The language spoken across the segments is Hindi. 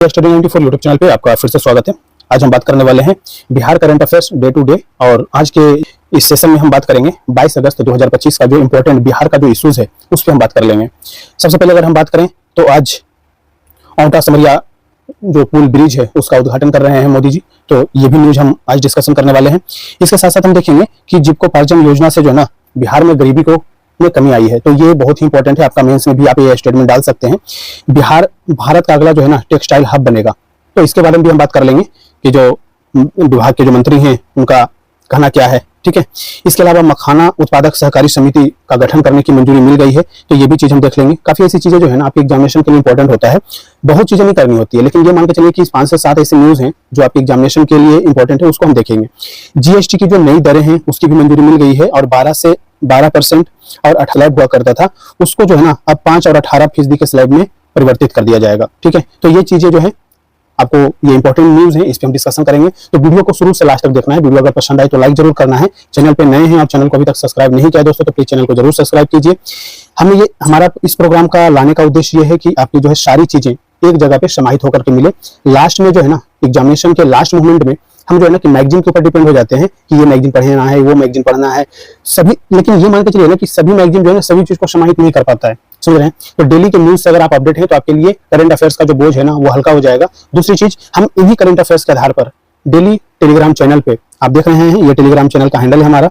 स्टडी 94 यूट्यूब चैनल पे आपका फिर से स्वागत है। आज हम बात करने वाले हैं Bihar current affairs day to day, और आज के इस सेशन में हम बात करेंगे 22 अगस्त 2025 का जो इंपॉर्टेंट बिहार का जो इश्यूज है उस पर हम बात कर लेंगे। सबसे पहले अगर हम बात करें तो आज औंटा समरिया जो पुल ब्रिज है उसका उद्घाटन कर रहे हैं मोदी जी, तो ये भी न्यूज हम आज डिस्कशन करने वाले हैं। इसके साथ साथ हम देखेंगे कि जीविकोपार्जन योजना से जो है ना बिहार में गरीबी को में कमी आई है, तो ये बहुत ही इंपॉर्टेंट है। आपका मेंस में भी आप ये स्टेटमेंट डाल सकते हैं, बिहार भारत का अगला जो है ना टेक्सटाइल हब बनेगा। तो इसके बारे में भी हम बात कर लेंगे कि जो विभाग के जो मंत्री हैं उनका कहना क्या है, ठीक है। इसके अलावा मखाना उत्पादक सहकारी समिति का गठन करने की मंजूरी मिल गई है, तो ये भी चीज हम देख लेंगे। काफी ऐसी चीजें जो है ना आपके एग्जामिनेशन के लिए इंपॉर्टेंट होता है, बहुत चीजें नहीं करनी होती है, लेकिन ये मान के चलिए कि 5 से 7 ऐसे न्यूज हैं जो आपके एग्जामिनेशन के लिए इंपॉर्टेंट है, उसको हम देखेंगे। जीएसटी की जो नई दरें हैं उसकी भी मंजूरी मिल गई है, और 12% और 18 हुआ करता था उसको जो है ना अब 5 और 18% के स्लैब में परिवर्तित कर दिया जाएगा, ठीक है। तो ये चीजें जो है आपको ये इंपॉर्टेंट न्यूज है, इस पे हम डिस्कशन करेंगे। तो वीडियो को शुरू से लास्ट तक देखना है। वीडियो अगर पसंद आए तो लाइक जरूर करना है। चैनल पे नए हैं और चैनल को अभी तक सब्सक्राइब नहीं किया दोस्तों तो प्लीज चैनल को जरूर सब्सक्राइब कीजिए। हमारा इस प्रोग्राम का लाने का उद्देश्य ये है कि आपकी जो है सारी चीजें एक जगह पे समाहित होकर के मिले। लास्ट में जो है ना एग्जामिनेशन के लास्ट मोमेंट में हम जो है ना कि मैगजीन के ऊपर डिपेंड हो जाते हैं कि ये मैगजीन पढ़ना है, वो मैगजीन पढ़ना है सभी, लेकिन ये मान के चलिए ना कि सभी मैगजीन जो है ना सभी चीज को समाहित नहीं कर पाता है, समझ रहे हैं। तो डेली के न्यूज से अगर आप अपडेट हैं तो आपके लिए करंट अफेयर्स का जो बोझ है ना वो हल्का हो जाएगा। दूसरी चीज, हम इन्हीं करंट अफेयर्स के आधार पर डेली टेलीग्राम चैनल पे आप देख रहे हैं, ये टेलीग्राम चैनल का हैंडल है हमारा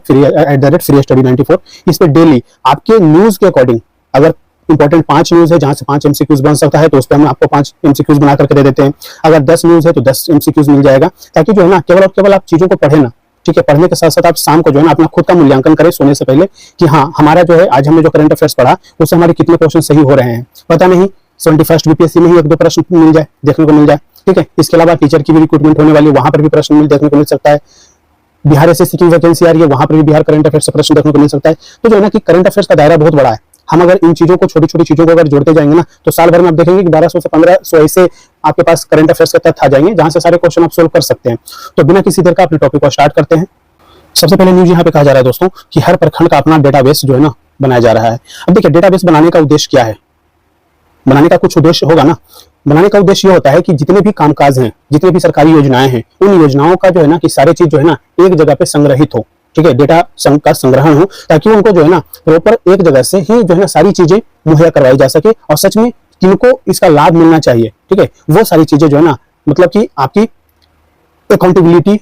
@freestudy94। इस पे डेली आपके न्यूज के अकॉर्डिंग अगर इंपॉर्टेंट 5 न्यूज है जहां से 5 एमसीक्यूज बन सकता है तो उस पर हम आपको 5 एमसीक्यूज बना करके दे देते हैं। अगर 10 न्यूज है तो 10 एमसीक्यूज मिल जाएगा, ताकि जो है ना केवल और केवल आप चीजों को पढ़े ना, ठीक है। पढ़ने के साथ साथ आप शाम को जो है ना अपना खुद का मूल्यांकन करें सोने से पहले कि हाँ हमारा जो है आज हमने जो करंट अफेयर्स पढ़ा उससे हमारे कितने क्वेश्चन सही हो रहे हैं। पता नहीं 71st बीपीएससी में ही 1-2 प्रश्न मिल जाए, देखने को मिल जाए, ठीक है। इसके अलावा टीचर की भी रिक्रूटमेंट होने वाली है, वहां पर भी प्रश्न देखने को मिल सकता है। बिहार एसएससी की वैकेंसी आ रही है, वहां पर भी बिहार करंट अफेयर्स से प्रश्न देखने को मिल सकता है। तो जो है ना कि करंट अफेयर्स का दायरा बहुत बड़ा है। हम अगर इन चीजों को छोटी छोटी चीजों को अगर जोड़ते जाएंगे ना तो साल भर में आप देखेंगे कि 1200 से 1500 ऐसे आपके पास करंट अफेयर्स के तथ्य आ जाएंगे जहां से सारे क्वेश्चन आप सोल्व कर सकते हैं। तो बिना किसी देर का अपने टॉपिक को स्टार्ट करते हैं। सबसे पहले न्यूज यहाँ पे कहा जा रहा है दोस्तों कि हर प्रखंड का अपना डेटाबेस जो है ना बनाया जा रहा है। अब देखिए डेटाबेस बनाने का उद्देश्य क्या है, बनाने का कुछ उद्देश्य होगा ना। बनाने का उद्देश्य ये होता है कि जितने भी कामकाज हैं, जितने भी सरकारी योजनाएं हैं, उन योजनाओं का जो है ना कि सारी चीज जो है ना एक जगह पे संग्रहित हो, ठीक है। डेटा का संग्रहण हो ताकि उनको जो है ना प्रॉपर एक जगह से ही जो है ना सारी चीजें मुहैया करवाई जा सके, और सच में किनको इसका लाभ मिलना चाहिए, ठीक है, वो सारी चीजें जो है ना मतलब कि आपकी अकाउंटेबिलिटी,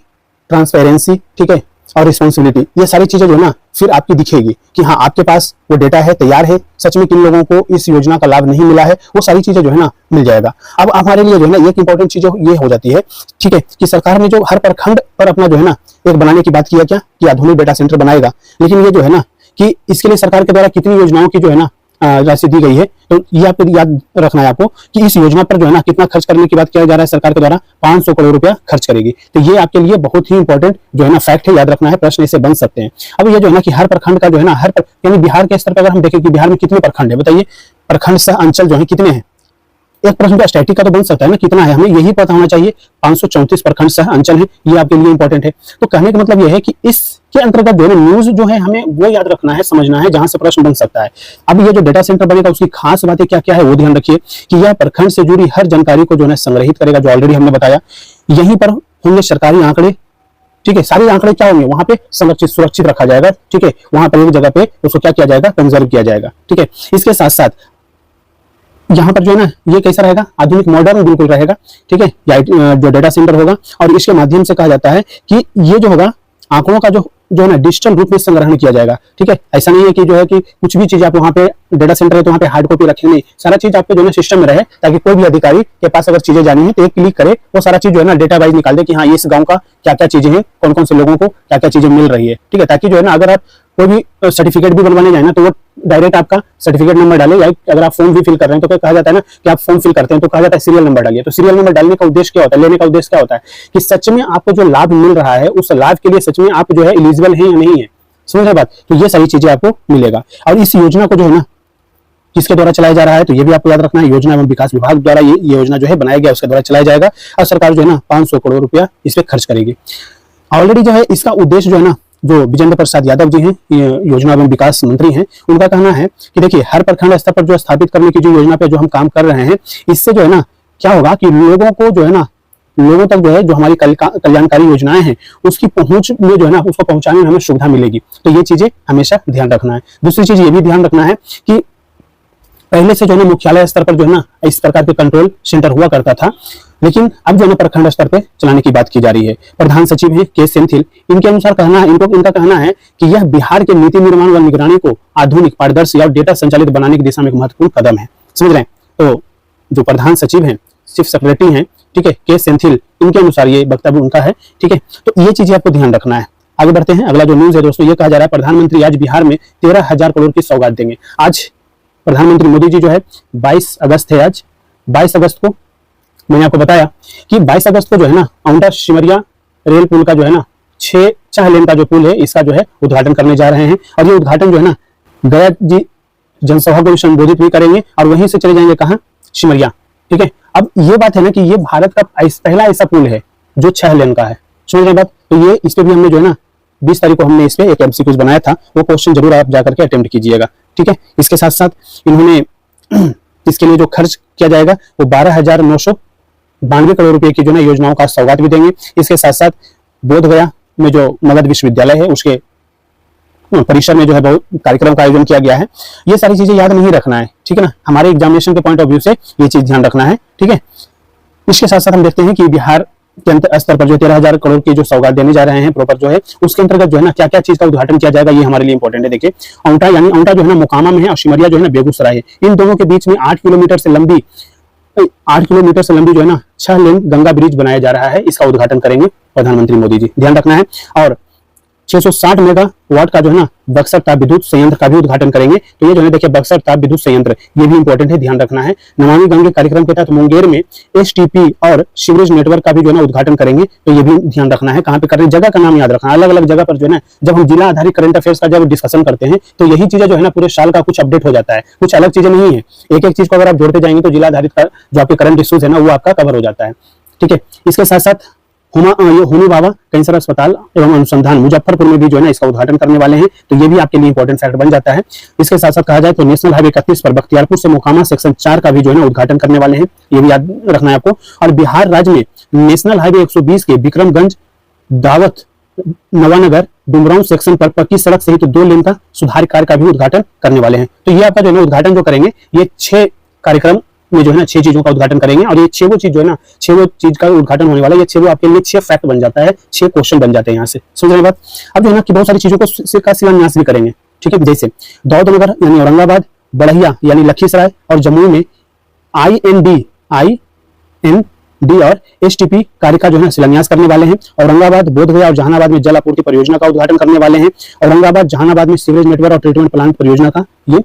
ट्रांसपेरेंसी, ठीक है, और रिस्पॉन्सिबिलिटी, ये सारी चीजें जो है ना फिर आपकी दिखेगी कि हाँ आपके पास वो डेटा है, तैयार है, सच में किन लोगों को इस योजना का लाभ नहीं मिला है, वो सारी चीजें जो है ना मिल जाएगा। अब हमारे लिए जो है ना एक इंपॉर्टेंट चीज ये हो जाती है, ठीक है, कि सरकार ने जो हर प्रखंड पर अपना जो है ना एक बनाने की बात किया क्या कि आधुनिक डेटा सेंटर बनाएगा, लेकिन ये जो है ना कि इसके लिए सरकार के द्वारा कितनी योजनाओं की जो है ना राशि दी गई है, तो ये आपको याद रखना है आपको कि इस योजना पर जो है ना कितना खर्च करने की बात किया जा रहा है सरकार के द्वारा, 500 करोड़ रुपया खर्च करेगी। तो ये आपके लिए बहुत ही इंपॉर्टेंट जो है ना फैक्ट है, याद रखना है, प्रश्न ऐसे बन सकते हैं। अब ये जो है ना कि हर प्रखंड का जो है ना यानी बिहार के स्तर पर अगर हम देखें कि बिहार में कितने प्रखंड है, बताइए प्रखंड सह अंचल जो है कितने हैं। एक प्रश्न का स्टैटिक का तो बन सकता है ना कितना है, हमें यही पता होना चाहिए। 534 प्रखंड सह अंचल है, ये आपके लिए इंपॉर्टेंट है। तो कहने का मतलब ये है कि इसके अंतर्गत जो है न्यूज जो है हमें वो याद रखना है, समझना है, जहां से प्रश्न बन सकता है। अब ये जो डेटा सेंटर बनेगा उसकी खास बातें क्या क्या है वो ध्यान रखिए कि यह प्रखंड से जुड़ी हर जानकारी को जो है संग्रहित करेगा, जो ऑलरेडी हमने बताया। यहीं पर होंगे सरकारी आंकड़े, ठीक है, सारे आंकड़े क्या होंगे वहां पे संरक्षित सुरक्षित रखा जाएगा, ठीक है। वहां पर एक जगह पे उसको क्या किया जाएगा, कंजर्व किया जाएगा, ठीक है। इसके साथ साथ यहाँ पर जो है ना ये कैसा रहेगा, आधुनिक मॉडर्न बिल्कुल रहेगा, ठीक है। जो डेटा सेंटर होगा और इसके माध्यम से कहा जाता है कि ये जो होगा आंकड़ों का जो है ना डिजिटल रूप में संग्रहण किया जाएगा, ठीक है। ऐसा नहीं है कि जो है कि कुछ भी चीज आप वहाँ पे डेटा सेंटर है तो वहाँ पे हार्ड कॉपी रखें, नहीं, सारा चीज आपके जो है ना सिस्टम में रहे, ताकि कोई भी अधिकारी के पास अगर चीजें जानी है तो एक क्लिक करे वो सारा चीज जो है ना डेटा वाइज निकाल दे कि हाँ इस गाँव का क्या क्या चीजें हैं, कौन कौन से लोगों को क्या क्या चीजें मिल रही है, ठीक है। ताकि जो है ना अगर आप कोई भी सर्टिफिकेट भी बनवाने जाए ना तो वो डायरेक्ट आपका सर्टिफिकेट नंबर डाले, या अगर आप फॉर्म भी फिल कर रहे हैं तो क्या कहा जाता है ना कि आप फॉर्म फिल करते हैं तो कहा जाता है सीरियल नंबर डालिए। तो सीरियल नंबर डालने का उद्देश्य क्या होता है, लेने का उद्देश्य क्या होता है कि सच में आपको जो लाभ मिल रहा है उस लाभ के लिए सच में आप जो है एलिजिबल है या नहीं है, समझ रहे बात। तो ये सारी चीजें आपको मिलेगा। और इस योजना को जो है ना किसके द्वारा चलाया जा रहा है तो ये भी आपको याद रखना है, योजना एवं विकास विभाग द्वारा ये योजना जो है बनाया गया उसके द्वारा चलाया जाएगा, और सरकार जो है ना 500 करोड़ रुपया इस पे खर्च करेगी। ऑलरेडी जो है इसका उद्देश्य जो है ना जो विजेंद्र प्रसाद यादव जी हैं, योजना एवं विकास मंत्री हैं, उनका कहना है कि देखिए हर प्रखंड स्तर पर जो स्थापित करने की जो योजना पे जो हम काम कर रहे हैं, इससे जो है ना क्या होगा कि लोगों को जो है ना, लोगों तक जो है जो हमारी कल्याणकारी योजनाएं हैं उसकी पहुंच में जो है ना उसको पहुंचाने में हमें सुविधा मिलेगी। तो ये चीजें हमेशा ध्यान रखना है। दूसरी चीज ये भी ध्यान रखना है कि पहले से जो है ना मुख्यालय स्तर पर जो है ना इस प्रकार के कंट्रोल सेंटर हुआ करता था, लेकिन अब जो है ना प्रखंड स्तर पे चलाने की बात की जा रही है। प्रधान सचिव है के सेंथिल, इनके अनुसार कहना है, इनका कहना है कि यह बिहार के नीति निर्माण व निगरानी को आधुनिक, पारदर्शी और डेटा संचालित बनाने की दिशा में एक महत्वपूर्ण कदम है। समझ रहे हैं? तो जो प्रधान सचिव हैं, चीफ सेक्रेटरी हैं, ठीक है, के सेंथिल, इनके अनुसार ये वक्तव्य उनका है। ठीक है, तो ये चीजें आपको ध्यान रखना है। आगे बढ़ते हैं। अगला जो न्यूज है दोस्तों, ये कहा जा रहा है प्रधानमंत्री आज बिहार में 13,000 करोड़ की सौगात देंगे। आज प्रधानमंत्री मोदी जी जो है 22 अगस्त है, आज 22 अगस्त को मैंने आपको बताया कि 22 अगस्त को जो है ना औंधा सिमरिया रेल पुल का जो है ना 6 लेन का जो पुल है इसका जो है उद्घाटन करने जा रहे हैं। और ये उद्घाटन जो है ना गया जी जनसभा को भी संबोधित भी करेंगे और वहीं से चले जाएंगे कहाँ, सिमरिया। ठीक है, अब ये बात है ना कि ये भारत का पहला ऐसा पुल है जो 6 लेन का है। समझ रहे बात? तो ये इस पे भी हमने जो है ना 20 तारीख को हमने इस पे एक MCQ बनाया था, वो क्वेश्चन जरूर आप जाकर के अटेम्प्ट कीजिएगा। ठीक है, इसके साथ साथ इन्होंने इसके लिए जो खर्च किया जाएगा वो 12,992 करोड़ रुपए की जो ना योजनाओं का सौगात भी देंगे। इसके साथ साथ बोधगया में जो मगध विश्वविद्यालय है उसके परिसर में जो है बहुत कार्यक्रम का आयोजन किया गया है। ये सारी चीजें याद नहीं रखना है, ठीक है ना, हमारे एग्जामिनेशन के पॉइंट ऑफ व्यू से ये चीज ध्यान रखना है। ठीक है, इसके साथ साथ हम देखते हैं कि बिहार के अंत स्तर पर जो 13,000 करोड़ की जो सौगात देने जा रहे हैं प्रॉपर जो है उसके अंतर्गत जो है ना क्या क्या चीज का उद्घाटन किया जाएगा, ये हमारे लिए इंपॉर्टेंट है। देखिए, औंधा यानी औंधा जो है ना मोकामा में है और सिमरिया जो है ना बेगूसराय है। इन दोनों के बीच में 8 किलोमीटर से लंबी जो है ना 6 लेन गंगा ब्रिज बनाया जा रहा है, इसका उद्घाटन करेंगे प्रधानमंत्री मोदी जी, ध्यान रखना है। और 660 मेगावाट का जो है ना बक्सर ताप विद्युत संयंत्र का भी उद्घाटन करेंगे। तो ये जो है देखिए बक्सर ताप विद्युत संयंत्र ये भी इंपॉर्टेंट है, ध्यान रखना है। नमामि गंगे कार्यक्रम के तहत मुंगेर में STP और सीवरेज नेटवर्क का भी जो है ना उद्घाटन करेंगे। तो ये भी ध्यान रखना है, कहाँ पे कर रहे हैं, जगह का नाम याद रखना। अलग अलग जगह पर जो है ना जब हम जिला आधारित करंट अफेयर्स का जब डिस्कशन करते हैं तो यही चीजें जो है ना पूरे साल का कुछ अपडेट हो जाता है, कुछ अलग चीजें नहीं है। एक एक चीज को अगर आप जोड़ते जाएंगे तो जिला आधारित का जो आपके करंट इश्यूज है ना वो आपका कवर हो जाता है। ठीक है, इसके साथ साथ होमी बाबा कैंसर अस्पताल एवं अनुसंधान मुजफ्फरपुर में भी जो है ना इसका उद्घाटन करने वाले हैं। तो ये भी आपके लिए इंपॉर्टेंट फैक्ट बन जाता है। इसके साथ साथ कहा जाए तो नेशनल हाईवे 31 पर बख्तियारपुर से मोकामा सेक्शन 4 का भी जो है ना उद्घाटन करने वाले हैं, ये भी याद रखना है आपको। और बिहार राज्य में नेशनल हाईवे 120 के विक्रमगंज दावत नवानगर डुमरांव सेक्शन पर पक्की सड़क सहित 2 लेन का सुधार कार्य का भी उद्घाटन करने वाले हैं। तो ये आपका जो है उद्घाटन जो करेंगे ये 6 कार्यक्रम में जो है ना 6 चीजों का उद्घाटन करेंगे। और ये 6 चीज जो है ना 6 चीज का उद्घाटन होने वाला है। ये 6 आपके लिए 6 फैक्ट बन जाता है, 6 क्वेश्चन बन जाते हैं यहाँ से। समझ रहे बात? अब जो है ना कि बहुत सारी चीजों को शिलान्यास भी करेंगे। ठीक है, जैसे दौदनगर यानी औरंगाबाद, बढ़िया यानी लखीसराय और जमुई में IND और STP कार्य का जो है शिलान्यास करने वाले हैं। औरंगाबाद, बोधगया और जहानाबाद में जल आपूर्ति परियोजना का उद्घाटन करने वाले हैं। औरंगाबाद, जहानाबाद में सीवरेज नेटवर्क और ट्रीटमेंट प्लांट परियोजना का ये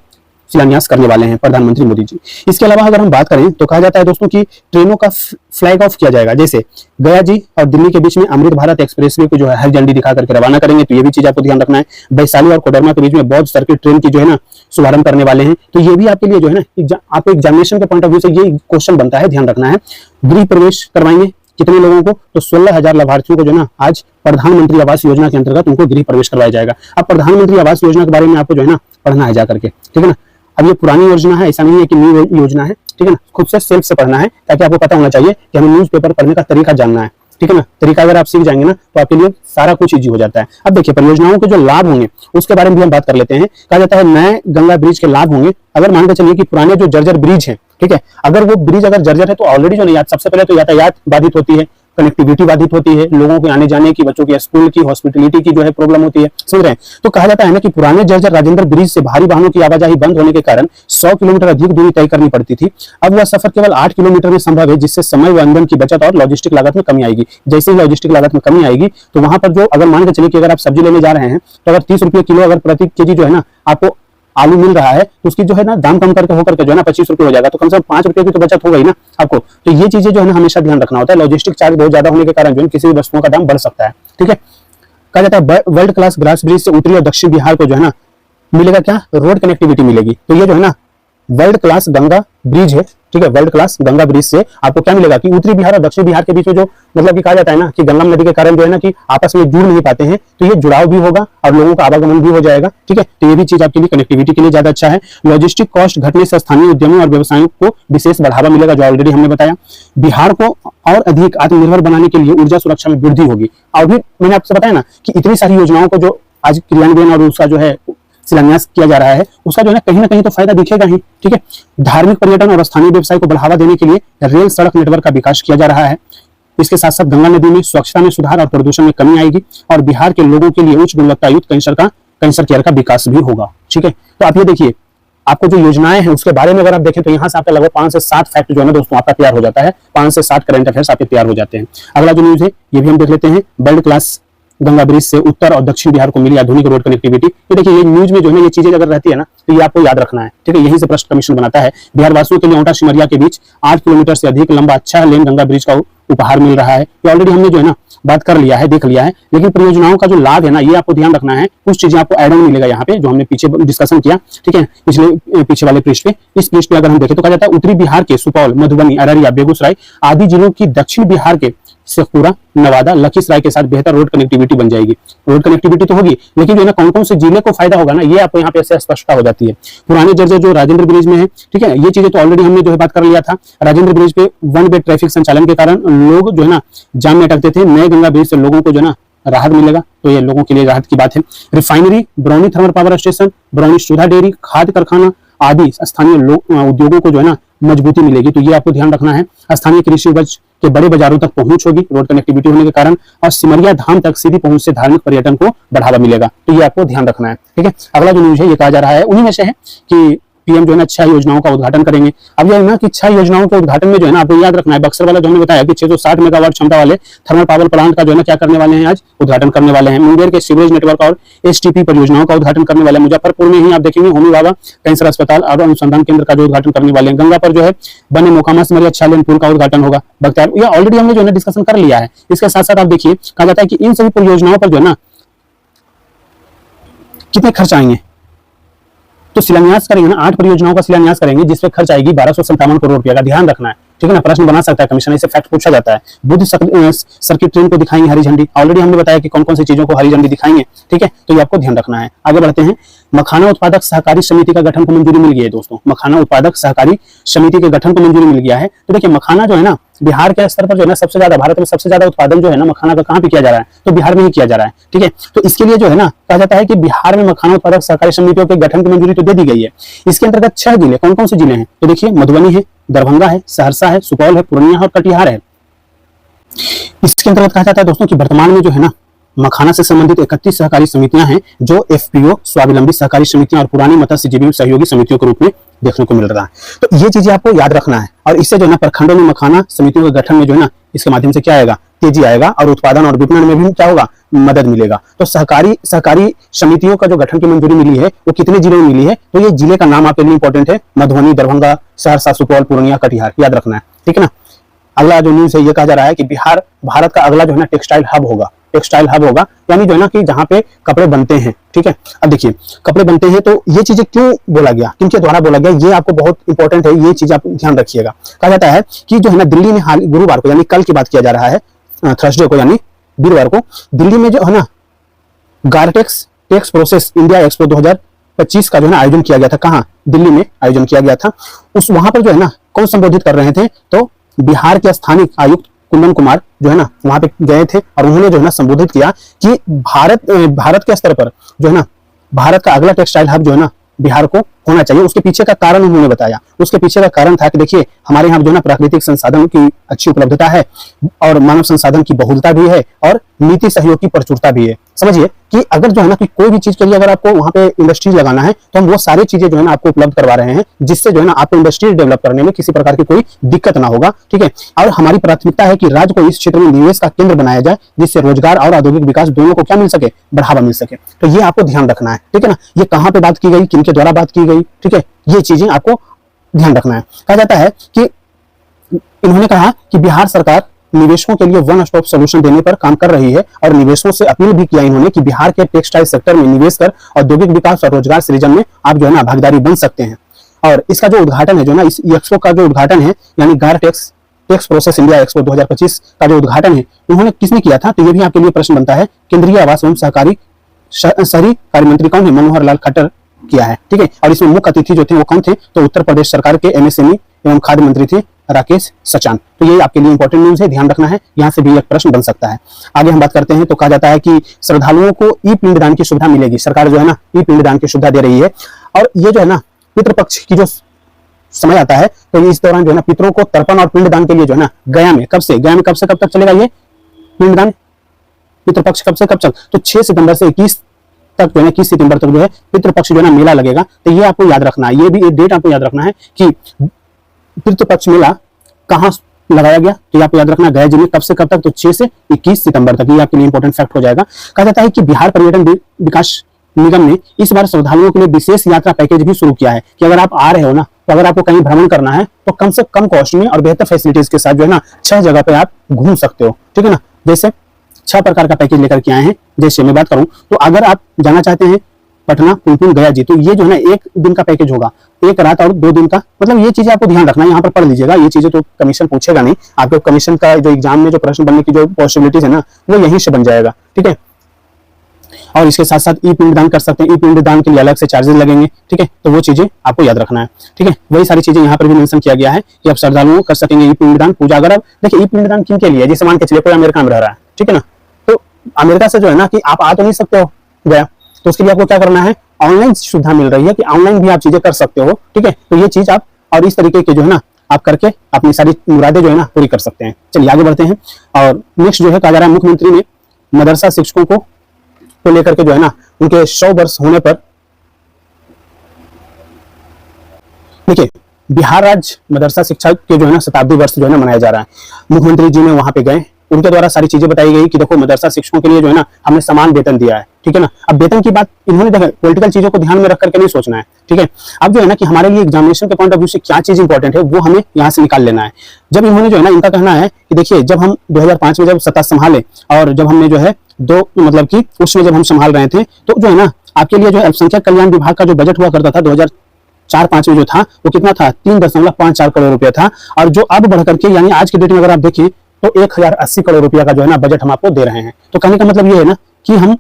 शिलान्यास करने वाले हैं प्रधानमंत्री मोदी जी। इसके अलावा अगर हम बात करें तो कहा जाता है दोस्तों कि ट्रेनों का फ्लैग ऑफ किया जाएगा। जैसे गया जी और दिल्ली के बीच में अमृत भारत एक्सप्रेसवे को जो है हरी झंडी दिखा करके रवाना करेंगे। तो ये भी चीज आपको ध्यान रखना है। वैशाली और कोडरमा के बीच में बौद्ध सर्किट ट्रेन की जो है ना शुभारंभ करने वाले हैं। तो ये भी आपके लिए जो है ना आपको एग्जामिनेशन के पॉइंट ऑफ व्यू से ये क्वेश्चन बनता है, ध्यान रखना है। गृह प्रवेश करवाएंगे कितने लोगों को, तो 16,000 लाभार्थियों को जो ना आज प्रधानमंत्री आवास योजना के अंतर्गत उनको गृह प्रवेश करवाया जाएगा। अब प्रधानमंत्री आवास योजना के बारे में आपको जो है ना पढ़ना है जाकर के, ठीक है ना। अब ये पुरानी योजना है, ऐसा नहीं है कि न्यू योजना है, ठीक है ना। खुद से सेल्फ से पढ़ना है ताकि आपको पता होना चाहिए कि हमें न्यूज़पेपर पढ़ने का तरीका जानना है, ठीक है ना। तरीका अगर आप सीख जाएंगे ना तो आपके लिए सारा कुछ इजी हो जाता है। अब देखिए परियोजनाओं के जो लाभ होंगे उसके बारे में भी हम बात कर लेते हैं। कहा जाता है नए गंगा ब्रिज के लाभ होंगे। अगर मान के चलिए कि पुराने जो जर्जर ब्रिज है, ठीक है, अगर वो ब्रिज अगर जर्जर है तो ऑलरेडी जो नहीं, सबसे पहले तो यातायात बाधित होती है, कनेक्टिविटी बाधित होती है, लोगों के आने जाने की, बच्चों की स्कूल की, हॉस्पिटलिटी की जो है प्रॉब्लम होती है, समझ रहे हैं। तो कहा जाता है ना कि पुराने जर्जर राजेंद्र ब्रिज से भारी वाहनों की आवाजाही बंद होने के कारण 100 किलोमीटर अधिक दूरी तय करनी पड़ती थी। अब वह सफर केवल 8 किलोमीटर में संभव है, जिससे समय व ईंधन की बचत और लॉजिस्टिक लागत में कमी आएगी। जैसे ही लॉजिस्टिक लागत में कमी आएगी तो वहां पर जो अगर मान के चलिए कि अगर आप सब्जी लेने जा रहे हैं तो अगर 30 रुपये किलो अगर प्रति केजी जो है ना आपको आलू मिल रहा है तो उसकी जो है ना दाम कम करके होकर के जो है ना 25 रुपये हो जाएगा, तो कम से कम 5 रुपये की तो बचत हो गई ना आपको। तो ये चीजें जो है ना हमेशा ध्यान रखना होता है। लॉजिस्टिक चार्ज बहुत ज्यादा होने के कारण जो है किसी भी वस्तुओं का दाम बढ़ सकता है, ठीक है। कहा जाता है वर्ल्ड क्लास ग्लास ब्रिज से उत्तरी और दक्षिण बिहार को जो है ना मिलेगा क्या, रोड कनेक्टिविटी मिलेगी। तो ये जो है ना वर्ल्ड क्लास गंगा ब्रिज है, ठीक है, वर्ल्ड क्लास गंगा ब्रिज से आपको क्या मिलेगा कि उत्तरी बिहार और दक्षिण बिहार के बीच में जो मतलब कि कहा जाता है ना कि गंगा नदी के कारण जो है ना कि आपस में जुड़ नहीं पाते हैं, तो ये जुड़ाव भी होगा और लोगों का आवागमन भी हो जाएगा। ठीक है, तो ये भी चीज आपके लिए कनेक्टिविटी के लिए ज्यादा अच्छा है। लॉजिस्टिक कॉस्ट घटने से स्थानीय उद्यमों और व्यवसायों को विशेष बढ़ावा मिलेगा, जो ऑलरेडी हमने बताया। बिहार को और अधिक आत्मनिर्भर बनाने के लिए ऊर्जा सुरक्षा में वृद्धि होगी। और भी मैंने आपसे बताया ना कि इतनी सारी योजनाओं को जो आज क्रियान्वयन और उसका जो है शिलान्यास किया जा रहा है, उसका जो है ना कहीं तो फायदा दिखेगा ही। ठीक है, धार्मिक पर्यटन और स्थानीय व्यवसाय को बढ़ावा देने के लिए रेल सड़क नेटवर्क का विकास किया जा रहा है। इसके साथ साथ गंगा नदी में स्वच्छता में सुधार और प्रदूषण में कमी आएगी और बिहार के लोगों के लिए उच्च गुणवत्ता युक्त कैंसर केयर का विकास भी होगा। ठीक है, तो आप ये देखिए, आपको जो योजनाएं हैं उसके बारे में अगर आप देखें तो यहाँ से आपका लगभग 5 से 7 फैक्ट जो है ना दोस्तों आपका तैयार हो जाता है। 5 से 7 करंट अफेयर्स आपके तैयार हो जाते हैं। अगला जो न्यूज है ये भी हम देख लेते हैं। वर्ल्ड क्लास गंगा ब्रिज से उत्तर और दक्षिण बिहार को मिली आधुनिक रोड कनेक्टिविटी। ये देखिए, ये न्यूज में जो है ना ये चीजें अगर रहती है ना तो ये आपको याद रखना है। ठीक है, यहीं से प्रश्न कमीशन बनाता है। बिहार वासियों के लिए औंटा सिमरिया के बीच 8 किलोमीटर से अधिक लंबा 6 लेन गंगा ब्रिज का उपहार मिल रहा है। ये ऑलरेडी हमने जो है ना बात कर लिया है, देख लिया है, लेकिन परियोजनाओं का जो लाभ है ना ये आपको ध्यान रखना है। कुछ चीजें आपको एड ऑन मिलेगा यहाँ पे जो हमने पीछे डिस्कशन किया। ठीक है, पीछे वाले पृष्ठ पे, इस पृष्ठ पे अगर हम देखें तो कहा जाता है उत्तरी बिहार के सुपौल, मधुबनी, अररिया, बेगूसराय आदि जिलों की दक्षिण बिहार के शेखपुरा, नवादा, लखीसराय के साथ बेहतर रोड कनेक्टिविटी बन जाएगी। रोड कनेक्टिविटी तो होगी, लेकिन जो है ना कौन कौन से जिले को फायदा होगा ना ये आपको यहाँ पे स्पष्टता हो जाती है। पुराने जर्जर जो राजेंद्र ब्रिज में है, ठीक है, ये चीजें तो ऑलरेडी हमने जो है बात कर लिया था। राजेंद्र ब्रिज पे वन वे ट्रैफिक संचालन के कारण लोग जो है ना जाम में अटकते थे। नए गंगा ब्रिज से लोगों को जो है ना राहत मिलेगा, तो ये लोगों के लिए राहत की बात है। Refinery, Barauni thermal power station, Barauni Sudha dairy, खाद्य कारखाना आदि स्थानीय उद्योगों को जो है ना मजबूती मिलेगी, तो ये आपको ध्यान रखना है। स्थानीय कृषि उपज के बड़े बाजारों तक पहुंच होगी रोड कनेक्टिविटी होने के कारण, और सिमरिया धाम तक सीधी पहुंच से धार्मिक पर्यटन को बढ़ावा मिलेगा, तो ये आपको ध्यान रखना है। ठीक है, अगला जो न्यूज है ये कहा जा रहा है उन्हीं में से है कि पीएम जो है ना 6 योजनाओं का उद्घाटन करेंगे। अब यह है ना कि 6 योजनाओं के उद्घाटन में जो है ना आपको याद रखना है, बक्सर वाला जो हमने बताया कि 660 मेगावाट क्षमता वाले थर्मल पावर प्लांट का जो है ना क्या करने वाले हैं, आज उद्घाटन करने वाले हैं। मुंगेर के सीवरेज नेटवर्क और एसटीपी परियोजनाओं का उद्घाटन करने वाले हैं। मुजफ्फरपुर में ही आप देखेंगे होमी भाभा कैंसर अस्पताल और अनुसंधान केंद्र का जो उद्घाटन करने वाले हैं। गंगा पर जो है बने मोकामा सिमरिया 6 लेन पुल का उद्घाटन होगा। बख्तियार, ये ऑलरेडी हमने जो है ना डिस्कशन कर लिया है। इसके साथ साथ आप देखिए कहा जाता है कि इन सभी परियोजनाओं पर जो है ना कितने खर्च आएंगे, तो शिलान्यास करेंगे ना 8 परियोजनाओं का शिलान्यास करेंगे जिसपे खर्च आएगी 1257 करोड़ रुपया का। ध्यान रखना है, ठीक है ना, प्रश्न बना सकता है कमीशन, इससे फैक्ट पूछा जाता है। बुद्ध सर्किट ट्रेन को दिखाएंगे हरी झंडी, ऑलरेडी हमने बताया कि कौन कौन सी चीजों को हरी झंडी दिखाएंगे। ठीक है, तो ये आपको ध्यान रखना है। आगे बढ़ते हैं। मखाना उत्पादक सहकारी समिति का गठन को मंजूरी मिल गई है दोस्तों। मखाना उत्पादक सहकारी समिति के गठन को मंजूरी मिल गया है। तो देखिए मखाना जो है ना बिहार के स्तर पर जो है ना सबसे ज्यादा, भारत में सबसे ज्यादा उत्पादन जो है ना मखाना का कहाँ पे किया जा रहा है, तो बिहार में ही किया जा रहा है। ठीक है, तो इसके लिए जो है ना कहा जाता है कि बिहार में मखाना उत्पादक सहकारी समितियों के गठन की मंजूरी तो दे दी गई है। इसके अंतर्गत 6 जिले, कौन कौन से जिले हैं, तो देखिए मधुबनी है, दरभंगा है, सहरसा है, सुपौल है, पूर्णिया और कटिहार है। इसके अंतर्गत कहा जाता है दोस्तों कि वर्तमान में जो है ना मखाना से संबंधित 31 सहकारी समितियां हैं जो एफपीओ, स्वावलंबी सहकारी समितियां और पुरानी मत्स्यजीवी सहयोगी समितियों के रूप में देखने को मिल रहा है। तो ये चीजें आपको याद रखना है, और इससे जो है ना प्रखंडों में मखाना समितियों के गठन में जो है ना इसके माध्यम से क्या आएगा, तेजी आएगा, और उत्पादन और विपणन में भी क्या होगा, मदद मिलेगा। तो सहकारी समितियों का जो गठन की मंजूरी मिली है वो कितने जिलों में मिली है, तो ये जिले का नाम आपके लिए इंपॉर्टेंट है, मधुबनी, दरभंगा, सहरसा, सुपौल, पूर्णिया, कटिहार, याद रखना है। ठीक है ना। अगला जो न्यूज है ये कहा जा रहा है कि बिहार भारत का अगला जो है ना टेक्सटाइल हब होगा। टेक्सटाइल हब होगा यानी जो है ना कि जहाँ पे कपड़े बनते हैं। ठीक है, अब देखिए कपड़े बनते हैं, तो ये चीजें क्यों बोला गया, किनके द्वारा बोला गया, ये आपको बहुत इंपॉर्टेंट है, ये चीज आप ध्यान रखिएगा। कहा जाता है कि जो है ना दिल्ली में हाल गुरुवार को यानी कल की बात किया जा रहा है, थर्सडे को यानी वीरवार को दिल्ली में जो है ना गारटेक्स टेक्स प्रोसेस इंडिया एक्सपो 2025 का जो है ना आयोजन किया गया था। कहाँ, दिल्ली में आयोजन किया गया था। उस वहां पर जो है ना कौन संबोधित कर रहे थे, तो बिहार के स्थानीय आयुक्त कुंदन कुमार जो है ना वहां पे गए थे, और उन्होंने जो है ना संबोधित किया कि भारत के स्तर पर जो है ना भारत का अगला टेक्सटाइल हब जो है ना बिहार को होना चाहिए। उसके पीछे का कारण उन्होंने बताया। उसके पीछे का कारण था कि देखिए हमारे यहाँ जो है ना प्राकृतिक संसाधनों की अच्छी उपलब्धता है, और मानव संसाधन की बहुलता भी है, और नीति सहयोग की प्रचुरता भी है। समझिए कि अगर जो है ना कि कोई भी चीज के लिए अगर आपको वहां पे इंडस्ट्रीज लगाना है, तो हम वो सारी चीजें जो है ना आपको उपलब्ध करवा रहे हैं, जिससे जो है ना आपको इंडस्ट्रीज डेवलप करने में किसी प्रकार की कोई दिक्कत ना होगा। ठीक है, और हमारी प्राथमिकता है कि राज्य को इस क्षेत्र में निवेश का केंद्र बनाया जाए, जिससे रोजगार और औद्योगिक विकास दोनों को क्या मिल सके, बढ़ावा मिल सके। तो ये आपको ध्यान रखना है। ठीक है ना, ये कहाँ पे बात की गई, किनके द्वारा बात की गई, ठीक है, ये चीजें आपको ध्यान रखना है। कहा जाता है कि इन्होंने कहा कि बिहार सरकार निवेशकों के लिए वन स्टॉप सॉल्यूशन देने पर काम कर रही है, और निवेशकों से अपील भी किया इन्होंने कि बिहार के टेक्सटाइल सेक्टर में निवेश कर औद्योगिक विकास और रोजगार सृजन में आप जो है ना भागीदारी बन सकते हैं। और इसका जो उद्घाटन है जो ना, इस एक्सपो का जो उद्घाटन है यानी गार टेक्स प्रोसेस इंडिया एक्सपो 2025 का जो उद्घाटन है उन्होंने किसने किया था, तो ये भी आपके लिए प्रश्न बनता है। केंद्रीय आवास एवं शहरी कार्य मंत्री कौन है, मनोहर लाल खट्टर किया है। ठीक है, और इसमें मुख्य अतिथि जो थे वो कौन थे, तो उत्तर प्रदेश सरकार के एमएसएमई एवं खाद्य मंत्री थे राकेश सचान। तो ये आपके लिए इंपॉर्टेंट न्यूज है, ध्यान रखना है, यहाँ से भी एक प्रश्न बन सकता है। आगे हम बात करते हैं तो कहा जाता है कि श्रद्धालुओं को ई पिंडदान की सुविधा मिलेगी। सरकार जो है ना ई पिंडदान की सुविधा दे रही है। और ये जो है ना पितृपक्ष की जो समय आता है तो इस दौरान जो है ना पितरों को तर्पण और पिंडदान के लिए जो है ना गया में कब से कब तक चलेगा ये पिंडदान पितृपक्ष, कब से कब तक, तो 6 सितंबर से 21 तक जो है 21 सितंबर तक जो है पितृपक्ष जो है ना मेला लगेगा। तो ये आपको याद रखना है, ये भी एक डेट आपको याद रखना है कि पितृपक्ष मेला कहाँ लगाया गया, तो आपको याद रखना गया जिले कब से कब तक, तो 6 से 21 सितंबर तक। ये आपके लिए इंपॉर्टेंट फैक्ट हो जाएगा। कहा जाता है कि बिहार पर्यटन विकास निगम ने इस बार श्रद्धालुओं के लिए विशेष यात्रा पैकेज भी शुरू किया है कि अगर आप आ रहे हो ना तो अगर आपको कहीं भ्रमण करना है तो कम से कम कॉस्ट में और बेहतर फैसिलिटीज के साथ जो है ना 6 जगह पे आप घूम सकते हो। ठीक है ना, जैसे 6 प्रकार का पैकेज लेकर के आए हैं। जैसे मैं बात करूं तो अगर आप जाना चाहते हैं पटना, पुनपुन, गया जी, तो ये जो है ना 1 दिन का पैकेज होगा, 1 रात और 2 दिन का। मतलब ये चीजें आपको ध्यान रखना है, यहाँ पर पढ़ लीजिएगा। ये चीजें तो कमीशन पूछेगा नहीं, आपको कमीशन का जो एग्जाम में जो प्रश्न बनने की जो पॉसिबिलिटीज है ना वो यहीं से बन जाएगा। ठीक है, और इसके साथ साथ ई पिंडदान कर सकते हैं, ई पिंडदान के लिए अलग से चार्जेस लगेंगे। ठीक है, तो वो चीजें आपको याद रखना है। ठीक है, वही सारी चीजें यहाँ पर भी मेंशन किया गया है कि आप श्रद्धालुओं कर सकेंगे ई पिंडदान पूजा। अगर आप देखिए ई पिंडदान किन के लिए, जैसे मान के चलिए कोई अमेरिका में रह रहा है, ठीक है ना, तो अमेरिका से जो है ना कि आप आ तो नहीं सकते हो गया, तो उसके लिए आपको क्या करना है, ऑनलाइन सुविधा मिल रही है कि ऑनलाइन भी आप चीजें कर सकते हो। ठीक है, तो ये चीज आप और इस तरीके के जो है ना आप करके अपनी सारी मुरादें जो है ना पूरी कर सकते हैं। चलिए आगे बढ़ते हैं। और नेक्स्ट जो है कहा जा रहा है मुख्यमंत्री ने मदरसा शिक्षकों को लेकर के जो है ना उनके 100 वर्ष होने पर, देखिए बिहार राज्य मदरसा शिक्षा के जो है ना शताब्दी वर्ष जो है ना मनाया जा रहा है। मुख्यमंत्री जी ने वहां पे गए, उनके द्वारा सारी चीजें बताई गई कि देखो मदरसा शिक्षकों के लिए जो है ना हमने समान वेतन दिया है। ठीक है ना, अब वेतन की बात इन्होंने देखा पॉलिटिकल चीजों को ध्यान में रख करके नहीं सोचना है। ठीक है, अब जो है ना कि हमारे लिए एग्जामिनेशन के पॉइंट ऑफ व्यू से क्या चीज इंपॉर्टेंट है वो हमें यहाँ से निकाल लेना है। जब इन्होंने जो है ना इनका कहना है कि देखिए जब हम 2005 में जब सत्ता संभाले और जब हमने जो है मतलब कि उसमें जब हम संभाल रहे थे तो जो है ना आपके लिए जो अल्पसंख्यक कल्याण विभाग का जो बजट हुआ करता था 2004-05 में जो था वो कितना था, 3.54 करोड़ रुपया था। और जो अब बढ़ करके यानी आज की डेट में अगर आप देखें तो 1080 करोड़ रुपया का जो है ना बजट हम आपको दे रहे हैं। तो कहने का मतलब ये है ना कि हम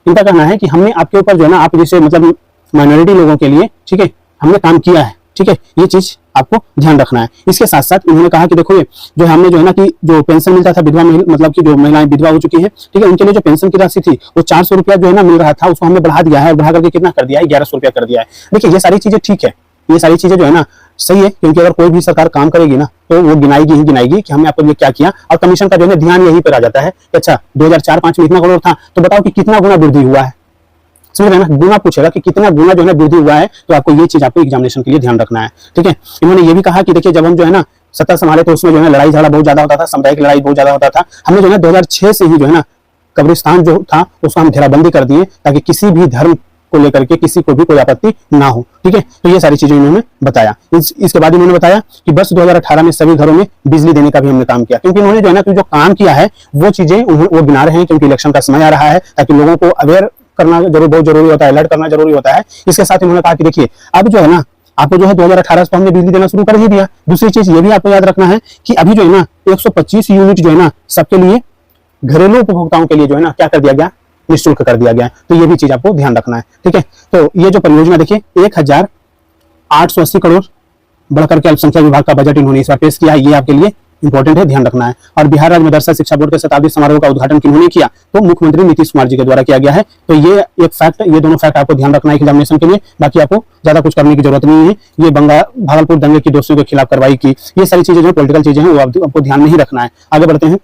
इनका कहना है कि हमने आपके ऊपर जो है ना आप जैसे मतलब माइनॉरिटी लोगों के लिए, ठीक है, हमने काम किया है। ठीक है, ये चीज आपको ध्यान रखना है। इसके साथ साथ उन्होंने कहा कि देखो ये जो हमने जो है ना कि जो पेंशन मिलता था विधवा मतलब कि जो महिलाएं विधवा हो चुकी है, ठीक है, उनके लिए जो पेंशन की राशि थी वो 400 रुपया जो है ना मिल रहा था, उसको हमने बढ़ा दिया है, बढ़ा करके कितना कर दिया है, 1100 रुपया कर दिया है। देखिए ये सारी चीजें ठीक है, ये सारी चीजें जो है ना सही है, क्योंकि अगर कोई भी सरकार काम करेगी ना तो वो गिनाएगी ही गिनाएगी कि हमने आपके लिए क्या किया। और कमीशन का जो है ध्यान यहीं पर आ जाता है कि अच्छा 2004-05 में इतना करोड़ था तो बताओ कि कितना गुना वृद्धि हुआ है। समझ रहे हैं ना, गुना पूछेगा कि कितना गुना जो है ना वृद्धि हुआ है, तो आपको ये चीज आपको एग्जामिनेशन के लिए ध्यान रखना है। ठीक है, इन्होंने ये भी कहा कि देखिए जब हम जो है ना सत्ता संभाले तो उसमें जो है लड़ाई झगड़ा बहुत ज्यादा होता था, सामुदायिक लड़ाई बहुत ज्यादा होता था। हमने जो है 2006 से ही जो है ना कब्रिस्तान जो था उसको हम घेराबंदी कर दिए ताकि किसी भी धर्म को लेकर के किसी को भी कोई आपत्ति ना हो। ठीक है, तो ये सारी चीजें इन्होंने बताया। इसके बाद इन्होंने बताया कि वर्ष 2018 में सभी घरों में बिजली देने का भी हमने काम किया, क्योंकि इन्होंने जो है ना जो काम किया है वो चीजें वो गिना रहे हैं, क्योंकि इलेक्शन का समय आ रहा है, ताकि लोगों को अवेयर करना बहुत जरूरी होता है, अलर्ट करना जरूरी होता है। इसके साथ इन्होंने कहा कि देखिए अब जो है ना आपको जो है 2018 से हमने बिजली देना शुरू कर ही दिया। दूसरी चीज ये भी आपको याद रखना है कि अभी जो है ना 125 यूनिट जो है ना सबके लिए घरेलू उपभोक्ताओं के लिए जो है ना क्या कर दिया गया, निःशुल्क कर दिया गया। तो ये भी चीज आपको ध्यान रखना है। ठीक है, तो ये जो परियोजना देखिए 1880 करोड़ बढ़कर के अल्पसंख्यक विभाग का बजट इन्होंने इस बार पेश किया है, ये आपके लिए इंपॉर्टेंट है, ध्यान रखना है। और बिहार राज्य मदरसा शिक्षा बोर्ड के शताब्दी समारोह का उद्घाटन किन्होंने किया, तो मुख्यमंत्री नीतीश कुमार जी के द्वारा किया गया है। तो ये एक फैक्ट, ये दोनों फैक्ट आपको ध्यान रखना है एग्जामिनेशन के लिए। बाकी आपको ज्यादा कुछ करने की जरूरत नहीं है। ये भागलपुर दंगे की दोषियों के खिलाफ कार्रवाई की, ये सारी चीजें जो पॉलिटिकल चीजें हैं वो आपको ध्यान नहीं रखना है। आगे बढ़ते हैं।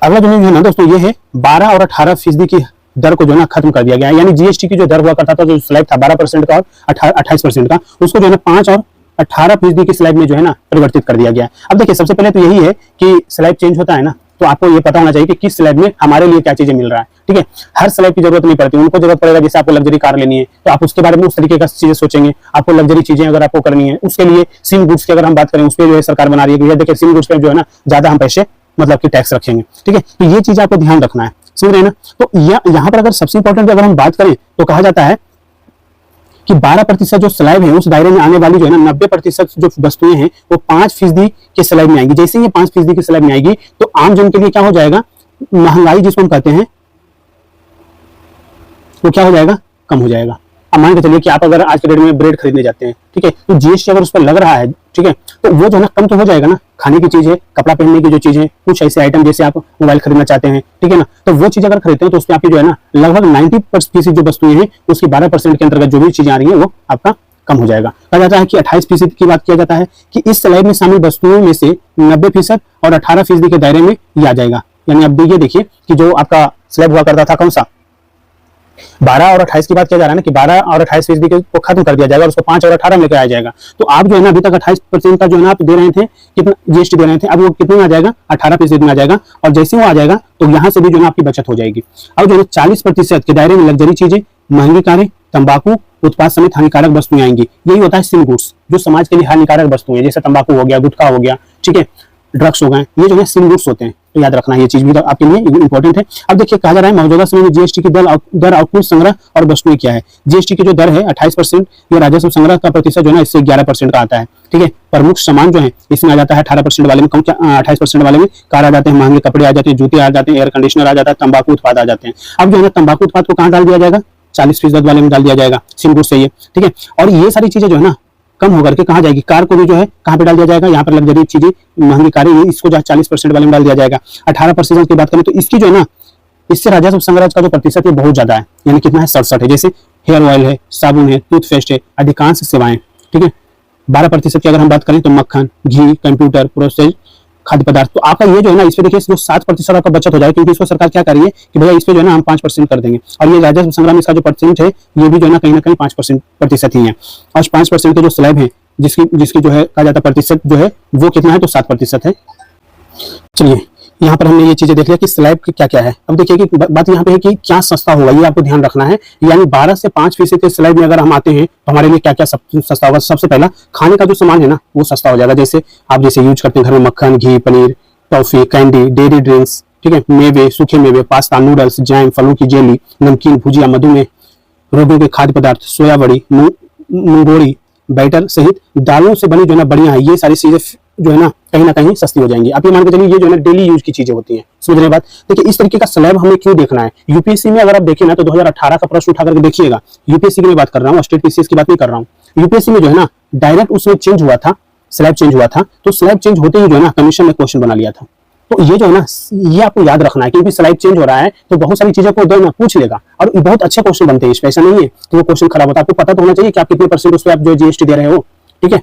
अगला जो है ना दोस्तों ये है 12 और 18% की दर को जो है ना खत्म कर दिया गया है। यानी जीएसटी की जो दर हुआ करता था, जो स्लैब था 12% का और 28% का, उसको जो है ना 5 और 18% की स्लैब में जो है ना परिवर्तित कर दिया गया है। अब देखिए सबसे पहले तो यही है कि स्लैब चेंज होता है ना, तो आपको ये पता होना चाहिए कि किस स्लैब में हमारे लिए क्या चीजें मिल रहा है। ठीक है, हर स्लैब की जरूरत नहीं पड़ती, उनको जरूरत पड़ेगा जैसे आपको लग्जरी कार लेनी है तो आप उसके बारे में उस तरीके का चीजें सोचेंगे। आपको लग्जरी चीजें अगर आपको करनी है उसके लिए सिम गुड्स की अगर हम बात करें उस पर जो है सरकार बना रही है, देखिए सिम गुड्स पे जो है ना ज्यादा हम पैसे मतलब कि टैक्स रखेंगे। ठीक है, तो ये चीज आपको ध्यान रखना है, समझ रहे हैं ना। तो यहाँ पर अगर सबसे इंपॉर्टेंट अगर हम बात करें तो कहा जाता है कि 12% जो स्लैब है उस दायरे में आने वाली जो है ना 90% जो वस्तुएं हैं वो 5% के स्लैब में आएंगी। जैसे ये 5% के स्लैब में आएगी तो आम जन के लिए क्या हो जाएगा, महंगाई जिसको हम कहते हैं वो क्या हो जाएगा, कम हो जाएगा। अब मान के चलिए कि आप अगर आज के डेट में ब्रेड खरीदने जाते हैं, ठीक है, तो जीएसटी अगर उस पर लग रहा है, ठीक है, तो वो जो है ना कम तो हो जाएगा ना। खाने की चीज है, कपड़ा पहनने की जो चीज है, कुछ ऐसे आइटम जैसे आप मोबाइल खरीदना चाहते हैं, ठीक है ना, तो वो चीज अगर खरीदते हैं तो उसमें आपकी जो है ना लगभग 90% जो वस्तुएं हैं उसकी 12% के अंतर्गत जो भी चीजें आ रही है वो आपका कम हो जाएगा। कहा जाता है कि 28% की बात किया जाता है कि इस स्लैब में शामिल वस्तुओं में से 90% और 18% के दायरे में ये आ जाएगा। यानी अब ये देखिए कि जो आपका स्लैब हुआ करता था कौन सा, 12 और 28 की बात किया जा रहा है ना, कि 12 और 28% को खत्म कर दिया जाएगा और उसको 5 और 18 में लेकर आया जाएगा। तो आप जो है ना अभी तक 28% का जो है ना आप दे रहे थे, कितना जीएसटी दे रहे थे, अब वो कितने में आ जाएगा, 18% में आ जाएगा। और जैसे वो आ जाएगा तो यहाँ से भी जो है आपकी बचत हो जाएगी। अब जो है 40% के दायरे में लग्जरी चीजें, महंगी कारें, तंबाकू उत्पाद समेत हानिकारक वस्तुएं आएंगी। यही होता है सिन गुड्स, जो समाज के लिए हानिकारक वस्तुएं, जैसे तंबाकू हो गया, गुटखा हो गया, ठीक है, ड्रग्स हो गए, ये जो है सिन गुड्स होते हैं। तो याद रखना है, ये चीज भी तो आपके लिए इंपॉर्टेंट है। अब देखिए कहा जा रहा है मौजूदा समय में जीएसटी की दर और कुल संग्रह और वस्तुएं क्या है। जीएसटी की जो दर है 28%, ये राजस्व संग्रह का प्रतिशत जो है ना इससे 11% का आता है, ठीक है। प्रमुख सामान जो है इसमें आ जाता है 18% वाले में, 28% वाले में कार आ जाते हैं, महंगे कपड़े आ जाते हैं, जूते आ जाते हैं, एयर कंडीशनर आ जाता है, तंबाकू उत्पाद आ जाते हैं। अब जो है ना तंबाकू उत्पाद को कहाँ डाल दिया जाएगा, 40% वाले में डाल दिया जाएगा, सिन गुड्स से ये, ठीक है। और ये सारी चीजें जो है ना कम होकर के कहाँ जाएगी, कार को भी जो है कहाँ पे डाल दिया जाएगा, यहाँ पर लग्जरी चीजें, महंगी कारें, इसको जो 40% वाले में डाल दिया जाएगा। 18% की बात करें तो इसकी जो है ना, इससे राजस्व संग्रह का जो प्रतिशत है बहुत ज्यादा है, यानी कितना है 67 है। जैसे हेयर ऑयल है, साबुन है, टूथपेस्ट है, अधिकांश सेवाएं, ठीक है। 12% की अगर हम बात करें तो मक्खन, घी, कंप्यूटर, प्रोसेस खाद्य पदार्थ, तो आपका ये जो है ना इसमें देखिए 7% आपका बचत हो जाएगा, क्योंकि इसको सरकार क्या कर रही है कि भैया इस पे जो है ना हम 5% कर देंगे। और ये राजस्व संग्रह में इसका जो परसेंट है ये भी जो है ना कहीं ना कहीं 5% ही है। और 5% के जो स्लैब है जिसकी जो है कहा जाता है प्रतिशत जो है वो कितना है, तो 7% है। चलिए यहाँ पर हमने ये चीजें देख लिया कि स्लैब क्या क्या है। अब देखिए कि बात यहाँ पे है कि क्या सस्ता होगा, ये आपको ध्यान रखना है। यानी 12 से 5% के स्लैब में अगर हम आते हैं तो हमारे लिए क्या क्या सस्ता होगा। सबसे पहला खाने का जो सामान है ना वो सस्ता हो जाएगा। जैसे आप जैसे यूज करते हैं घर में मक्खन, घी, paneer, toffee, candy, dairy drinks, ठीक है, मेवे, सूखे मेवे, पास्ता, नूडल्स, जैम, फलों की जेली, नमकीन, भुजिया, मधुमेह रोगियों के खाद्य पदार्थ, सोया बड़ी, मूंगोड़ी, बैटर सहित दालों से बनी जो है ना बढ़िया है, ये सारी चीजें जो है ना कहीं सस्ती हो जाएंगी। आप ये मान के चलिए ये जो है ना डेली यूज की चीजें होती हैं। समझ रहे बात। देखिए इस तरीके का स्लैब हमें क्यों देखना है। यूपीएससी में अगर आप देखें ना तो 2018 का प्रश्न उठा करके देखिएगा। यूपीएससी की मैं बात कर रहा हूँ, स्टेट पीसीएस की बात नहीं कर रहा हूँ। यूपीएससी में जो है ना डायरेक्ट उसमें चेंज हुआ था, स्लैब चेंज हुआ था, तो स्लैब चेंज होते ही जो है ना कमीशन में क्वेश्चन बना लिया था। तो ये जो है ना ये आपको याद रखना है, क्योंकि स्लाइड चेंज हो रहा है तो बहुत सारी चीजों को ना पूछ लेगा और बहुत अच्छे क्वेश्चन बनते हैं इस पे। ऐसा नहीं है कि वो क्वेश्चन खराब होता है। आपको पता तो होना चाहिए कि आप कितने परसेंट उस पर आप जो जीएसटी दे रहे हो, ठीक है।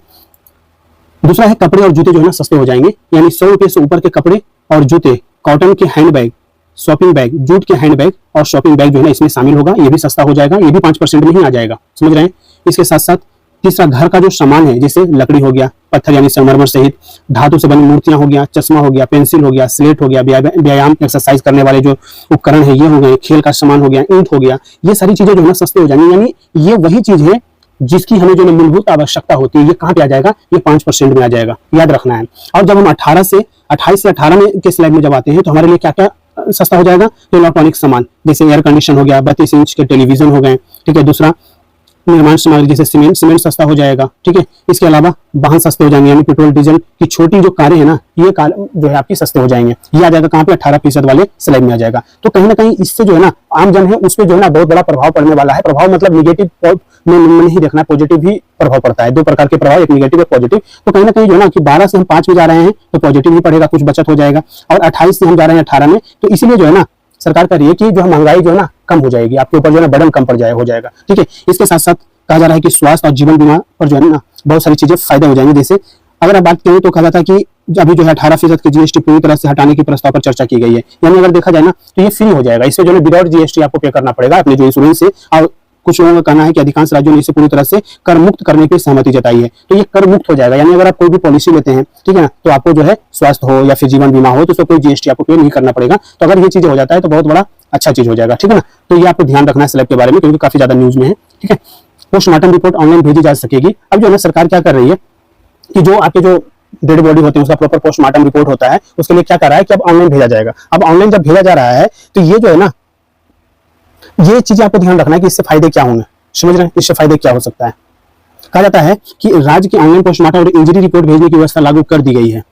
दूसरा है कपड़े और जूते जो है ना सस्ते हो जाएंगे, यानी 100 रुपए से ऊपर के कपड़े और जूते, कॉटन के हैंडबैग, शॉपिंग बैग, जूट के हैंडबैग और शॉपिंग बैग जो है ना इसमें शामिल होगा, ये भी सस्ता हो जाएगा, ये भी 5% में ही आ जाएगा। समझ रहे हैं। इसके साथ साथ तीसरा घर का जो सामान है, जैसे लकड़ी हो गया, पत्थर यानी संगमरमर सहित, धातु से बनी मूर्तियां हो गया, चश्मा हो गया, पेंसिल हो गया, स्लेट हो गया, व्यायाम एक्सरसाइज करने वाले जो उपकरण है ये हो गए, खेल का सामान हो गया, ईंट हो गया, ये सारी चीजें जो है ना सस्ते हो जाएंगी। यानी ये वही चीज है जिसकी हमें जो मूलभूत आवश्यकता होती है, ये कहाँ पे आ जाएगा, ये 5% में आ जाएगा, याद रखना है। और जब हम 28 से 18 में के स्लाइड में जब आते हैं तो हमारे लिए क्या क्या सस्ता हो जाएगा, तो इलेक्ट्रॉनिक सामान जैसे एयर कंडीशन हो गया, 32 इंच के टेलीविजन हो गए, ठीक है। दूसरा निर्माण सामग्री जैसे सीमेंट सस्ता हो जाएगा, ठीक है। इसके अलावा वाहन सस्ते हो जाएंगे, यानी पेट्रोल डीजल की छोटी जो कारें हैं ना, ये कार जो है आपकी सस्ते हो जाएंगे। ये आ जाएगा कहाँ पे, 18% वाले स्लैब में आ जाएगा। तो कहीं ना कहीं इससे जो है ना आम जन है उस पर जो है ना बहुत बड़ा प्रभाव पड़ने वाला है। प्रभाव मतलब निगेटिव में नहीं देखना, पॉजिटिव भी प्रभाव पड़ता है। दो प्रकार के प्रभाव, एक निगेटिव एक पॉजिटिव। तो कहीं ना कहीं जो है ना कि 12 से हम 5 में जा रहे हैं तो पॉजिटिव ही पड़ेगा, कुछ बचत हो जाएगा। और 28 से हम जा रहे हैं 18 में, तो इसीलिए जो है ना सरकार कर रही है कि जो महंगाई जो है ना कम हो जाएगी, आपके ऊपर जो है ना बर्डन कम पड़ हो जाएगा, ठीक है। इसके साथ साथ कहा जा रहा है कि स्वास्थ्य और जीवन बीमा पर जो है ना बहुत सारी चीजें फायदे हो जाएंगे। जैसे अगर आप बात करें तो कहा जाता है कि अभी जो है 18% की जीएसटी पूरी तरह से हटाने की प्रस्ताव पर चर्चा की गई है। यानी अगर देखा जाए ना तो ये फ्री हो जाएगा, इससे जो है विदाउट जीएसटी आपको पे करना पड़ेगा अपने जो इंश्योरेंस से। और कुछ लोगों का कहना है कि अधिकांश राज्यों ने इसे पूरी तरह से कर मुक्त करने की सहमति जताई है, तो ये कर मुक्त हो जाएगा। यानी अगर आप कोई भी पॉलिसी लेते हैं, ठीक है ना, तो आपको जो है स्वास्थ्य हो या फिर जीवन बीमा हो तो उसको कोई जीएसटी आपको पे नहीं करना पड़ेगा। तो अगर ये चीजें हो जाता है तो बहुत बड़ा अच्छा चीज हो जाएगा, ठीक है ना। तो ये आपको ध्यान रखना है स्लैब के बारे में, क्योंकि काफी ज्यादा न्यूज में है, ठीक है। पोस्टमार्टम रिपोर्ट ऑनलाइन भेजी जा सकेगी। अब जो है ना सरकार क्या कर रही है कि जो आपके जो डेड बॉडी होते हैं उसका प्रॉपर पोस्टमार्टम रिपोर्ट होता है, उसके लिए क्या कर रहा है कि अब ऑनलाइन भेजा जाएगा। अब ऑनलाइन जब भेजा जा रहा है तो ये जो है ना ये चीजें आपको ध्यान रखना है कि इससे फायदे क्या होंगे। समझ रहे हैं? इससे फायदे क्या हो सकता है? कहा जाता है कि राज्य की ऑनलाइन पोस्टमार्टम और इंजरी रिपोर्ट भेजने की व्यवस्था लागू कर दी गई है।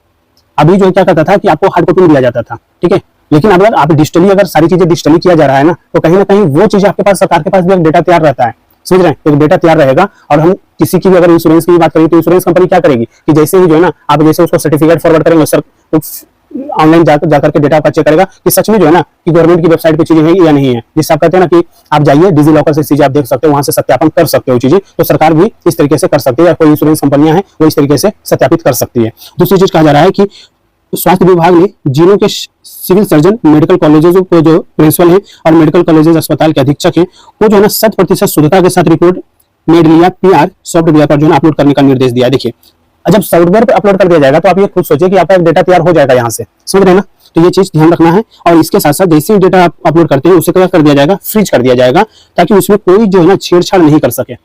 अभी जो क्या करता था कि आपको हार्ड कॉपी में दिया जाता था, ठीक है, लेकिन अगर आप डिजिटली, अगर सारी चीजें डिजिटली किया जा रहा है ना, तो कहीं ना कहीं वो चीज आपके पास, सरकार के पास भी एक डेटा तैयार रहता है। समझ रहे हैं? एक डेटा तैयार रहेगा। और हम किसी की भी अगर इंश्योरेंस की बात करें तो इंश्योरेंस कंपनी क्या करेगी कि जैसे ही जो है ना आप जैसे उसको सर्टिफिकेट फॉरवर्ड करेंगे, सर ऑनलाइन जाकर के डेटा का चेक करेगा कि सच में जो है ना कि गवर्नमेंट की वेबसाइट पे चीजें हैं या नहीं है। जिससे आप कहते हैं ना कि आप जाइए डिजी लॉकर से चीजें आप देख सकते हो, वहां से सत्यापन कर सकते हो चीजें। तो सरकार भी इस तरीके से कर सकती है, या कोई इंश्योरेंस कंपनियां हैं वो इस तरीके से सत्यापित कर सकती है। दूसरी चीज कहा जा रहा है कि स्वास्थ्य विभाग ने जिलों के सिविल सर्जन, मेडिकल कॉलेजेस को जो प्रिंसिपल हैं और मेडिकल कॉलेजेस अस्पताल के अधीक्षक हैं को जो है ना 100% शुद्धता के साथ रिपोर्ट मीडिया पीआर सॉफ्टवेयर पर जो है अपलोड करने का निर्देश दिया है। देखिए, जब सॉफ्टवेयर पर अपलोड कर दिया जाएगा तो आप ये खुद सोचिए कि आपका एक डेटा तैयार हो जाएगा यहाँ से। समझ रहे हैं ना? तो ये चीज ध्यान रखना है। और इसके साथ साथ जैसे ही डेटा आप अपलोड करते हैं उसे क्या कर दिया जाएगा, फ्रीज कर दिया जाएगा, ताकि उसमें कोई जो है ना छेड़छाड़ नहीं कर सके,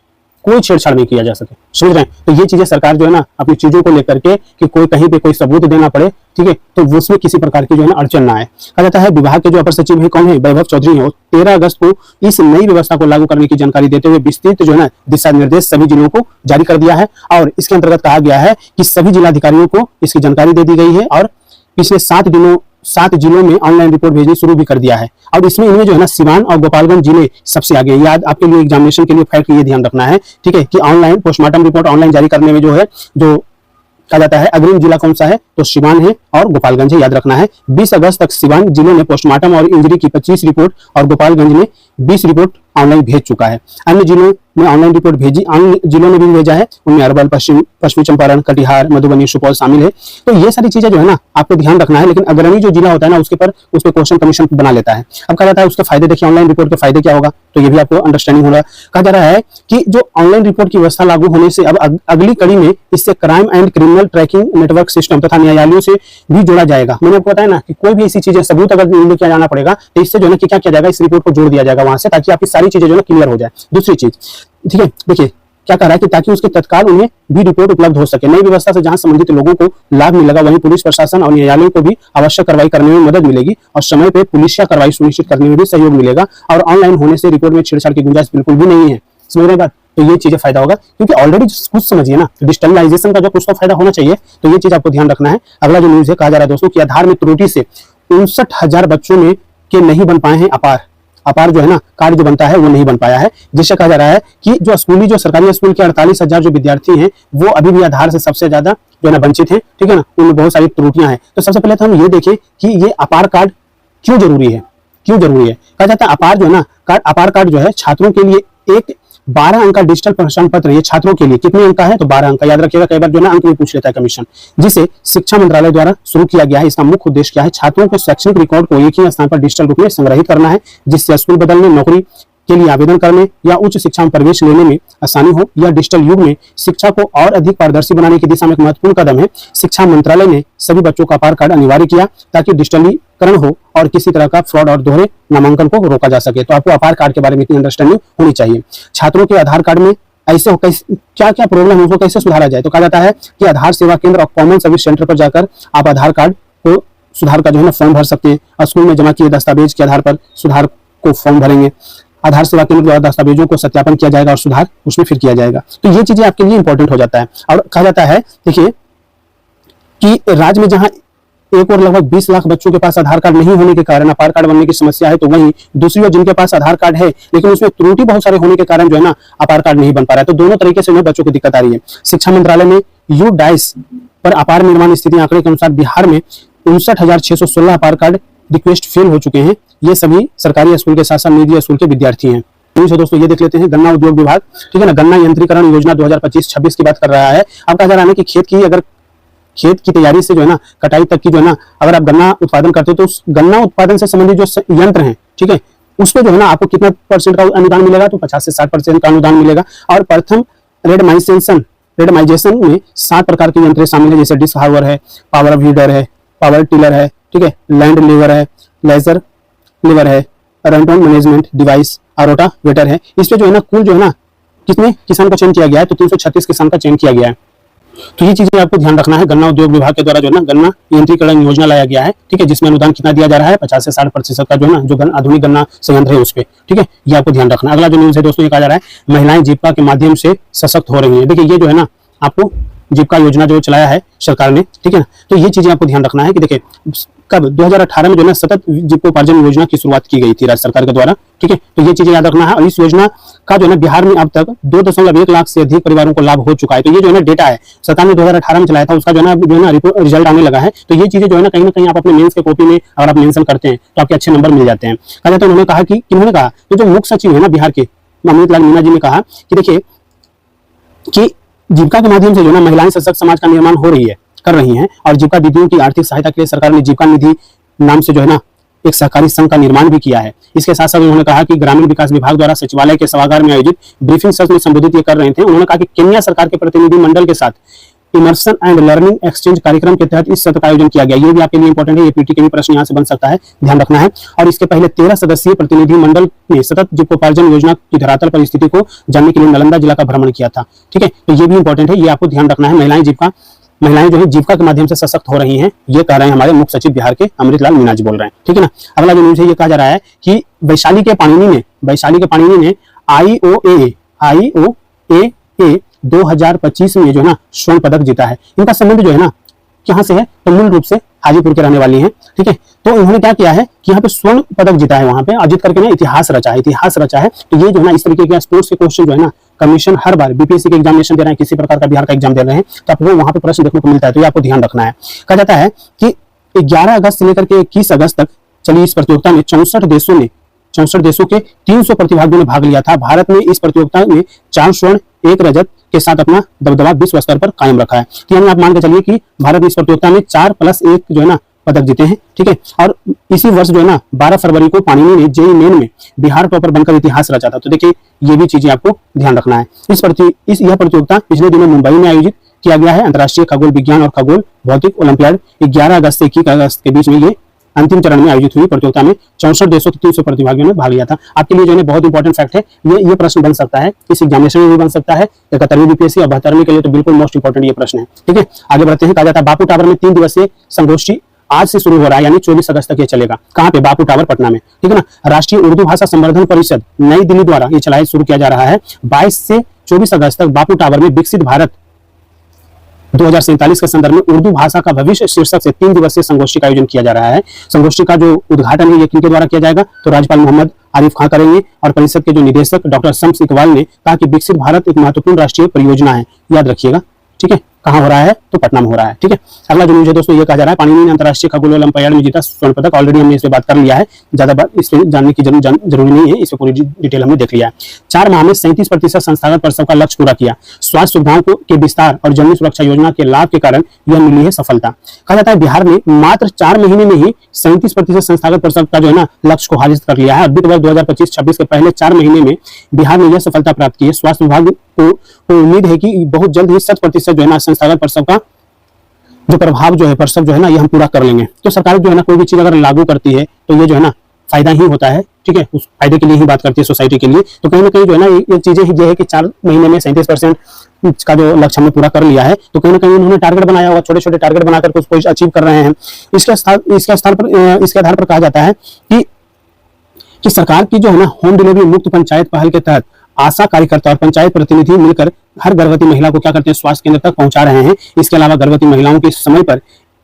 कोई छेड़छाड़ नहीं किया जा सके। समझ रहे हैं? तो ये चीजें सरकार जो है ना अपनी चीजों को लेकर के कि कोई कहीं पे कोई सबूत देना पड़े, ठीक है, तो उसमें किसी प्रकार की जो है ना अड़चन ना आए। कहा जाता है विभाग के जो अपर सचिव है कौन है, वैभव चौधरी है, 13 अगस्त को इस नई व्यवस्था को लागू करने की जानकारी देते हुए विस्तृत जो है ना दिशा निर्देश सभी जिलों को जारी कर दिया है। और इसके अंतर्गत कहा गया है कि सभी जिलाधिकारियों को इसकी जानकारी दे दी गई है और पिछले 7 जिलों में ऑनलाइन रिपोर्ट भेजनी शुरू भी कर दिया है। और इसमें इनमें जो है ना सिवान और गोपालगंज जिले सबसे आगे। याद आपके लिए एग्जामिनेशन के लिए फैक्ट ये ध्यान रखना है, ठीक है, कि ऑनलाइन पोस्टमार्टम रिपोर्ट ऑनलाइन जारी करने में जो है जो कहा जाता है अग्रिम जिला कौन सा है, तो सिवान है और गोपालगंज है, याद रखना है। 20 अगस्त तक सिवान जिले ने पोस्टमार्टम और इंजरी की 25 रिपोर्ट और गोपालगंज ने 20 रिपोर्ट ऑनलाइन भेज चुका है। अन्य जिलों में ऑनलाइन रिपोर्ट भेजी, अन्य जिलों ने भी भेजा है, उनमें अरवल, पश्चिमी चंपारण, कटिहार, मधुबनी, सुपौल शामिल है। तो ये सारी चीजें जो है ना आपको ध्यान रखना है। लेकिन अग्रणी जो जिला होता है ना उस पर क्वेश्चन कमीशन बना लेता है। अब कहा जाता है उसके फायदे देखिए, ऑनलाइन रिपोर्ट के फायदे क्या होगा, तो ये भी आपको अंडरस्टैंडिंग होगा। कहा जा रहा है कि जो ऑनलाइन रिपोर्ट की व्यवस्था लागू होने से अब अगली कड़ी में इससे crime and criminal tracking network system तथा न्यायालयों से भी जोड़ा जाएगा। मैंने आपको बताया ना कि कोई भी ऐसी चीजें सबूत अगर लेके जाना पड़ेगा तो इससे जो है ना क्या किया जाएगा, इस रिपोर्ट को जोड़ दिया जाएगा वहां से, ताकि आपकी सारी चीजें जो है क्लियर हो जाए। दूसरी चीज, ठीक है, देखिए क्या कह रहा है कि ताकि उसके तत्काल उन्हें भी रिपोर्ट उपलब्ध हो सके। नई व्यवस्था से जहां संबंधित लोगों को लाभ मिलेगा वहीं पुलिस प्रशासन और न्यायालयों को भी आवश्यक कार्रवाई करने में मदद मिलेगी और समय पे पुलिसिया कार्रवाई सुनिश्चित करने में भी सहयोग मिलेगा। और ऑनलाइन होने से रिपोर्ट में छेड़छाड़ की गुंजाइश बिल्कुल भी नहीं है। समझ रहे बात? तो ये चीजें फायदा होगा, क्योंकि ऑलरेडी कुछ समझिए ना, डिजिटलाइजेशन का जो कुछ तो फायदा होना चाहिए। तो ये चीज आपको ध्यान रखना है। अगला जो न्यूज है, कहा जा रहा है दोस्तों कि आधार में त्रुटि से 59,000 बच्चों में के नहीं बन पाए हैं अपार जो है ना कार्ड जो बनता है वो नहीं बन पाया है। जिससे कहा जा रहा है कि जो स्कूली, जो सरकारी स्कूल के 48,000 जो विद्यार्थी हैं वो अभी भी आधार से सबसे ज्यादा जो है ना वंचित हैं, ठीक है ना, उनमें बहुत सारी त्रुटियां हैं। तो सबसे पहले तो हम ये देखें कि ये अपार कार्ड क्यों जरूरी है। कहा जाता है अपार जो है ना अपार कार्ड जो है छात्रों के लिए एक 12 अंक का डिजिटल पहचान पत्र, ये छात्रों के लिए कितने अंक का है, तो 12 अंक का। याद रखिएगा, कई बार जो है ना अंक भी पूछ लेता है कमीशन। जिसे शिक्षा मंत्रालय द्वारा शुरू किया गया है। इसका मुख्य उद्देश्य क्या है, छात्रों के शैक्षणिक रिकॉर्ड को एक ही स्थान पर डिजिटल रूप में संग्रहित करना है, जिससे स्कूल बदलने, नौकरी के लिए आवेदन करने या उच्च शिक्षा में प्रवेश लेने में आसानी हो। यह डिजिटल युग में शिक्षा को और अधिक पारदर्शी बनाने की दिशा में एक महत्वपूर्ण कदम है। शिक्षा मंत्रालय ने सभी बच्चों का आधार कार्ड अनिवार्य किया ताकि डिजिटलीकरण हो और किसी तरह का फ्रॉड और दोहरे नामांकन को रोका जा सके। तो आपको आधार कार्ड के बारे में इतनी अंडरस्टैंडिंग होनी चाहिए। छात्रों के आधार कार्ड में ऐसे क्या क्या प्रॉब्लम है उसको कैसे सुधारा जाए, तो कहा जाता है कि आधार सेवा केंद्र और कॉमन सर्विस सेंटर पर जाकर आप आधार कार्ड को सुधार का जो है ना फॉर्म भर सकते हैं और स्कूल में जमा किए दस्तावेज के आधार पर सुधार को फॉर्म भरेंगे। आधार सेवा केंद्र द्वारा दस्तावेजों को सत्यापन किया जाएगा और सुधार उसमें फिर किया जाएगा। तो ये चीजें आपके लिए इंपॉर्टेंट हो जाता है। और कहा जाता है देखिए कि राज्य में जहां एक और लगभग 20 लाख बच्चों के पास आधार कार्ड नहीं होने के कारण आधार कार्ड बनने की समस्या है, तो वहीं दूसरी ओर जिनके पास आधार कार्ड है लेकिन उसमें त्रुटि बहुत सारे होने के कारण जो है ना आधार कार्ड नहीं बन पा रहा है। तो दोनों तरीके से उन्हें बच्चों को दिक्कत आ रही है। शिक्षा मंत्रालय में यूडाइस पर अपार निर्माण स्थिति आंकड़े के अनुसार बिहार में 59,616 अपार कार्ड रिक्वेस्ट फेल हो चुके हैं। ये सभी सरकारी स्कूल के साथ साथ निजी स्कूल के विद्यार्थी हैं। दोस्तों ये देख लेते हैं गन्ना उद्योग विभाग, ठीक है ना, गन्ना यंत्रीकरण योजना 2025-26 की बात कर रहा है। अब कहा जा रहा है कि खेत की तैयारी से जो है ना कटाई तक की जो है ना अगर आप गन्ना उत्पादन करते हो तो उस गन्ना उत्पादन से संबंधित जो यंत्र हैं, ठीक है, उसमें जो है ना आपको कितना % का अनुदान मिलेगा, तो 50 से 60% का अनुदान मिलेगा। और प्रथम रेडमाइजेशन में 7 प्रकार के यंत्र शामिल है, जैसे डिस्क हार्वर है, पावर वीडर है, पावर टिलर है, ठीक है, लैंड लीवर है, लेजर लीवर है, रनटाउन मैनेजमेंट डिवाइस, अरोटा वेटर है। इस पे जो है ना कुल जो है ना कितने किसान का चयन किया गया है, तो 336 किसान का चयन किया गया है। तो ये चीजें आपको ध्यान रखना है। गन्ना उद्योग विभाग के द्वारा जो है ना गन्ना यंत्रीकरण योजना लाया गया है, ठीक है, जिसमें अनुदान कितना दिया जा रहा है, 50 से 60% का जो है ना जो आधुनिक गन्ना संयंत्र है उस पर, ठीक है, ये आपको ध्यान रखना है। अगला जो न्यूज है दोस्तों, ये कहा जा रहा है महिलाएं जीविका के माध्यम से सशक्त हो रही है। देखिए ये जो है ना आपको जीविका योजना जो चलाया है सरकार ने, ठीक है ना, तो ये चीजें आपको ध्यान रखना है कि देखिए कब 2018 में जो है ना सतत जीविकोपार्जन योजना की शुरुआत की गई थी राज्य सरकार के द्वारा, ठीक है, तो ये चीजें याद रखना है। और इस योजना का जो है ना बिहार में अब तक 2.1 लाख से अधिक परिवारों को लाभ हो चुका है। तो ये जो है ना डेटा है सरकार ने 2018 में चलाया था, उसका जो है ना रिजल्ट आने लगा है। तो ये चीजें जो है ना कहीं आप अपने मेंस के कॉपी में अगर आप मेंशन करते हैं तो आपके अच्छे नंबर मिल जाते हैं। कहा जाता है उन्होंने कहा कि किन्होंने कहा कि जो मुख्य सचिव है ना बिहार के अमृत लाल मीणा जी ने कहा कि देखिए कि जीविका के माध्यम से जो है ना महिलाएं सशक्त समाज का निर्माण कर रही हैं और जीविका दीदियों की आर्थिक सहायता के लिए सरकार ने जीविका निधि नाम से जो है ना एक सहकारी संघ का निर्माण भी किया है। इसके साथ साथ उन्होंने कहा कि ग्रामीण विकास विभाग द्वारा सचिवालय के सभागार में आयोजित ब्रीफिंग सत्र में संबोधित ये कर रहे थे। उन्होंने कहा कि केन्या सरकार के प्रतिनिधि मंडल के साथ इमर्सन एंड लर्निंग एक्सचेंज कार्यक्रम के तहत इस सत्र का आयोजन किया गया। ये भी आपके लिए इंपॉर्टेंट है, ये पीटी के भी प्रश्न यहाँ से बन सकता है, ध्यान रखना है। और इसके पहले 13 सदस्यीय प्रतिनिधि मंडल ने सतत जीविकोपार्जन योजना की धरातल पर स्थिति को जानने के लिए नालंदा जिला का भ्रमण किया था, ठीक है, तो ये भी इंपॉर्टेंट है, ये आपको ध्यान रखना है। महिलाएं जो है जीविका के माध्यम से सशक्त हो रही हैं, ये कह रहे हैं हमारे मुख्य सचिव बिहार के अमृत लाल मीणा जी बोल रहे हैं, ठीक है ना। अगला जो न्यूज है ये कहा जा रहा है कि वैशाली के पाणिनी ने IOA 2025 में जो है ना स्वर्ण पदक जीता है। इनका संबंध जो है ना कहां से है, तो मूल रूप से हाजीपुर के रहने वाली हैं, ठीक है। तो इन्होंने क्या किया है कि यहाँ पे स्वर्ण पदक जीता है, वहां पे और जीत करके ना इतिहास रचा है। तो ये जो है ना इस तरीके के स्पोर्ट्स के क्वेश्चन जो है ना कमीशन हर बार बीपीएससी के एग्जामिनेशन दे रहे हैं, किसी प्रकार का बिहार का एग्जाम दे रहे हैं, तो आपको वहां पे प्रश्न देखने को मिलता है, तो ये आपको ध्यान रखना है। कहा जाता है कि 11 अगस्त से लेकर के 21 अगस्त तक चली इस प्रतियोगिता में 64 देशों के 300 प्रतिभागियों ने भाग लिया था। भारत ने इस प्रतियोगिता में 4 स्वर्ण 1 रजत के साथ अपना दबदबा विश्व स्तर पर कायम रखा है। तो यानी आप मान के चलिए कि भारत ने इस प्रतियोगिता में 4+1 जो है ना पदक जीते हैं, ठीक है। और इसी वर्ष जो है ना 12 फरवरी को पाणिनी ने जेईई मेन में बिहार टॉपर बनकर इतिहास रचा था। तो देखिए ये भी चीजें आपको ध्यान रखना है। यह प्रतियोगिता पिछले दिनों मुंबई में आयोजित किया गया है। अंतर्राष्ट्रीय खगोल विज्ञान और खगोल भौतिक ओलंपियाड 11 अगस्त से 21 अगस्त के बीच में ये अंतिम चरण में आयोजित हुई प्रतियोगिता में 64 देशों के 300 प्रतिभागियों ने भाग लिया था। आपके लिए जो है बहुत इंपॉर्टेंट फैक्ट है, ये प्रश्न बन सकता है, इस एग्जामिनेशन में भी बन सकता है, 71वीं बीपीएससी और 72वीं के लिए तो बिल्कुल मोस्ट इंपॉर्टेंट ये प्रश्न है, ठीक है। आगे बढ़ते हैं। कहा जाता है बापू टावर में 3 दिवसीय संगोष्ठी आज से शुरू हो रहा है, यानी 24 अगस्त तक ये चलेगा। कहाँ पे, बापू टावर पटना में, ठीक है ना। राष्ट्रीय उर्दू भाषा संवर्धन परिषद नई दिल्ली द्वारा ये शुरू किया जा रहा है। 22 से 24 अगस्त तक बापू टावर में विकसित भारत 2047 के संदर्भ में उर्दू भाषा का भविष्य शीर्षक से 3 दिवसीय संगोष्ठी का आयोजन किया जा रहा है। संगोष्ठी का जो उद्घाटन है ये किनके द्वारा किया जाएगा, तो राज्यपाल मोहम्मद आरिफ खान करेंगे। और परिषद के जो निदेशक डॉक्टर शम्स इकबाल ने कहा कि विकसित भारत एक महत्वपूर्ण राष्ट्रीय परियोजना है, याद रखिएगा, ठीक है। कहाँ हो रहा है, तो पटना में हो रहा है, ठीक है। अगला जो न्यूज है दोस्तों ये कहा जा रहा है पाणिनी ने अंतर्राष्ट्रीय खगोल ओलंपियाड में जीता स्वर्ण पदक। ऑलरेडी हमने इस पे बात कर लिया है, ज्यादा बात इस पे जानने की जरूरी नहीं है, इस पे पूरी डिटेल हमने देख लिया है। 4 माह में 37% संस्थागत प्रसव का लक्ष्य पूरा किया। स्वास्थ्य सुविधाओं के विस्तार और जननी सुरक्षा योजना के लाभ के कारण यह मिली है सफलता। कहा जाता है बिहार ने मात्र 4 महीने में ही 37% संस्थागत प्रसव का जो है ना लक्ष्य को हासिल कर लिया है। वित्त वर्ष 2025-26 के पहले 4 महीने में बिहार ने यह सफलता प्राप्त की है। स्वास्थ्य विभाग को उम्मीद है कि बहुत जल्द ही 100% जो है ना संस्थागत प्रसव का जो प्रभाव जो है प्रसव जो है ना ये हम पूरा कर लेंगे। तो सरकार जो है ना कोई भी चीज अगर लागू करती है तो ये जो है ना फायदा ही होता है, ठीक है, उस फायदे के लिए ही बात करती है सोसाइटी के लिए। तो कहीं ना कहीं जो है ना ये चीजें ही ये है कि 4 महीने में 37% का जो लक्ष्य हमने पूरा कर लिया है, तो कहीं ना कहीं उन्होंने टारगेट बनाया होगा, छोटे छोटे टारगेट बनाकर उसको अचीव कर रहे हैं। इसके आधार पर कहा जाता है कि सरकार की जो है ना होम डिलीवरी मुक्त पंचायत पहल के तहत आशा कार्यकर्ता और पंचायत प्रतिनिधि मिलकर हर गर्भवती महिला को क्या करते हैं, स्वास्थ्य केंद्र तक पहुंचा रहे हैं। इसके अलावा गर्भवती महिलाओं के समय पर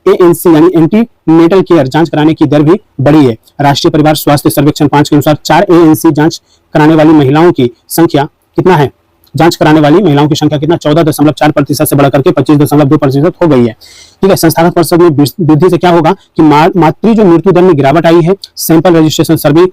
ANC यानी एंटी नेटल केयर जांच कराने की दर भी बढ़ी है। राष्ट्रीय परिवार स्वास्थ्य सर्वेक्षण 5 के अनुसार 4 ANC जांच कराने वाली महिलाओं की संख्या कितना है, जांच कराने वाली महिलाओं की संख्या कितना 14.4% से बढ़कर के 25.2% हो गई है, ठीक है। संस्थागत प्रसव में वृद्धि से क्या होगा कि मातृ जो मृत्यु दर में गिरावट आई है। सैंपल रजिस्ट्रेशन सर्वे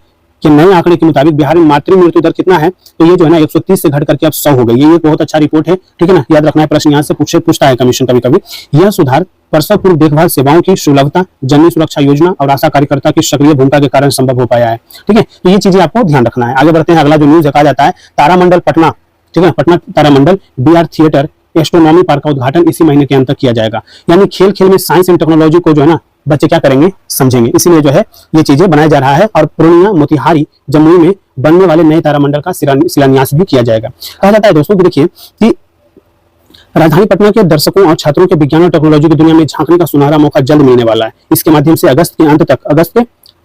के नए आंकड़े के मुताबिक बिहार में मातृ मृत्यु दर कितना है, तो ये जो है ना 130 से घट करके अब 100 हो गई। ये एक बहुत अच्छा रिपोर्ट है, ठीक है ना, याद रखना है, प्रश्न यहाँ से पूछता है कमीशन कभी। यह सुधार प्रसव पूर्व देखभाल सेवाओं की सुलभता, जननी सुरक्षा योजना और आशा कार्यकर्ता की सक्रिय भूमिका के कारण संभव हो पाया है, ठीक है। तो ये चीजें आपको ध्यान रखना है। आगे बढ़ते हैं। अगला जो न्यूज कहा जाता है तारामंडल पटना, ठीक है, पटना तारामंडल BR थिएटर एस्ट्रोनॉमी पार्क का उद्घाटन इसी महीने के अंत तक किया जाएगा। यानी खेल में साइंस एंड टेक्नोलॉजी को जो है ना बच्चे क्या करेंगे, समझेंगे, इसीलिए जो है ये चीजें बनाया जा रहा है। और पूर्णिया, मोतिहारी, जमुई में बनने वाले नए तारामंडल का शिलान्यास भी किया जाएगा। कहा जाता है दोस्तों कि देखिए कि राजधानी पटना के दर्शकों और छात्रों के विज्ञान और टेक्नोलॉजी की दुनिया में झांकने का सुनहरा मौका जल्द मिलने वाला है। इसके माध्यम से अगस्त के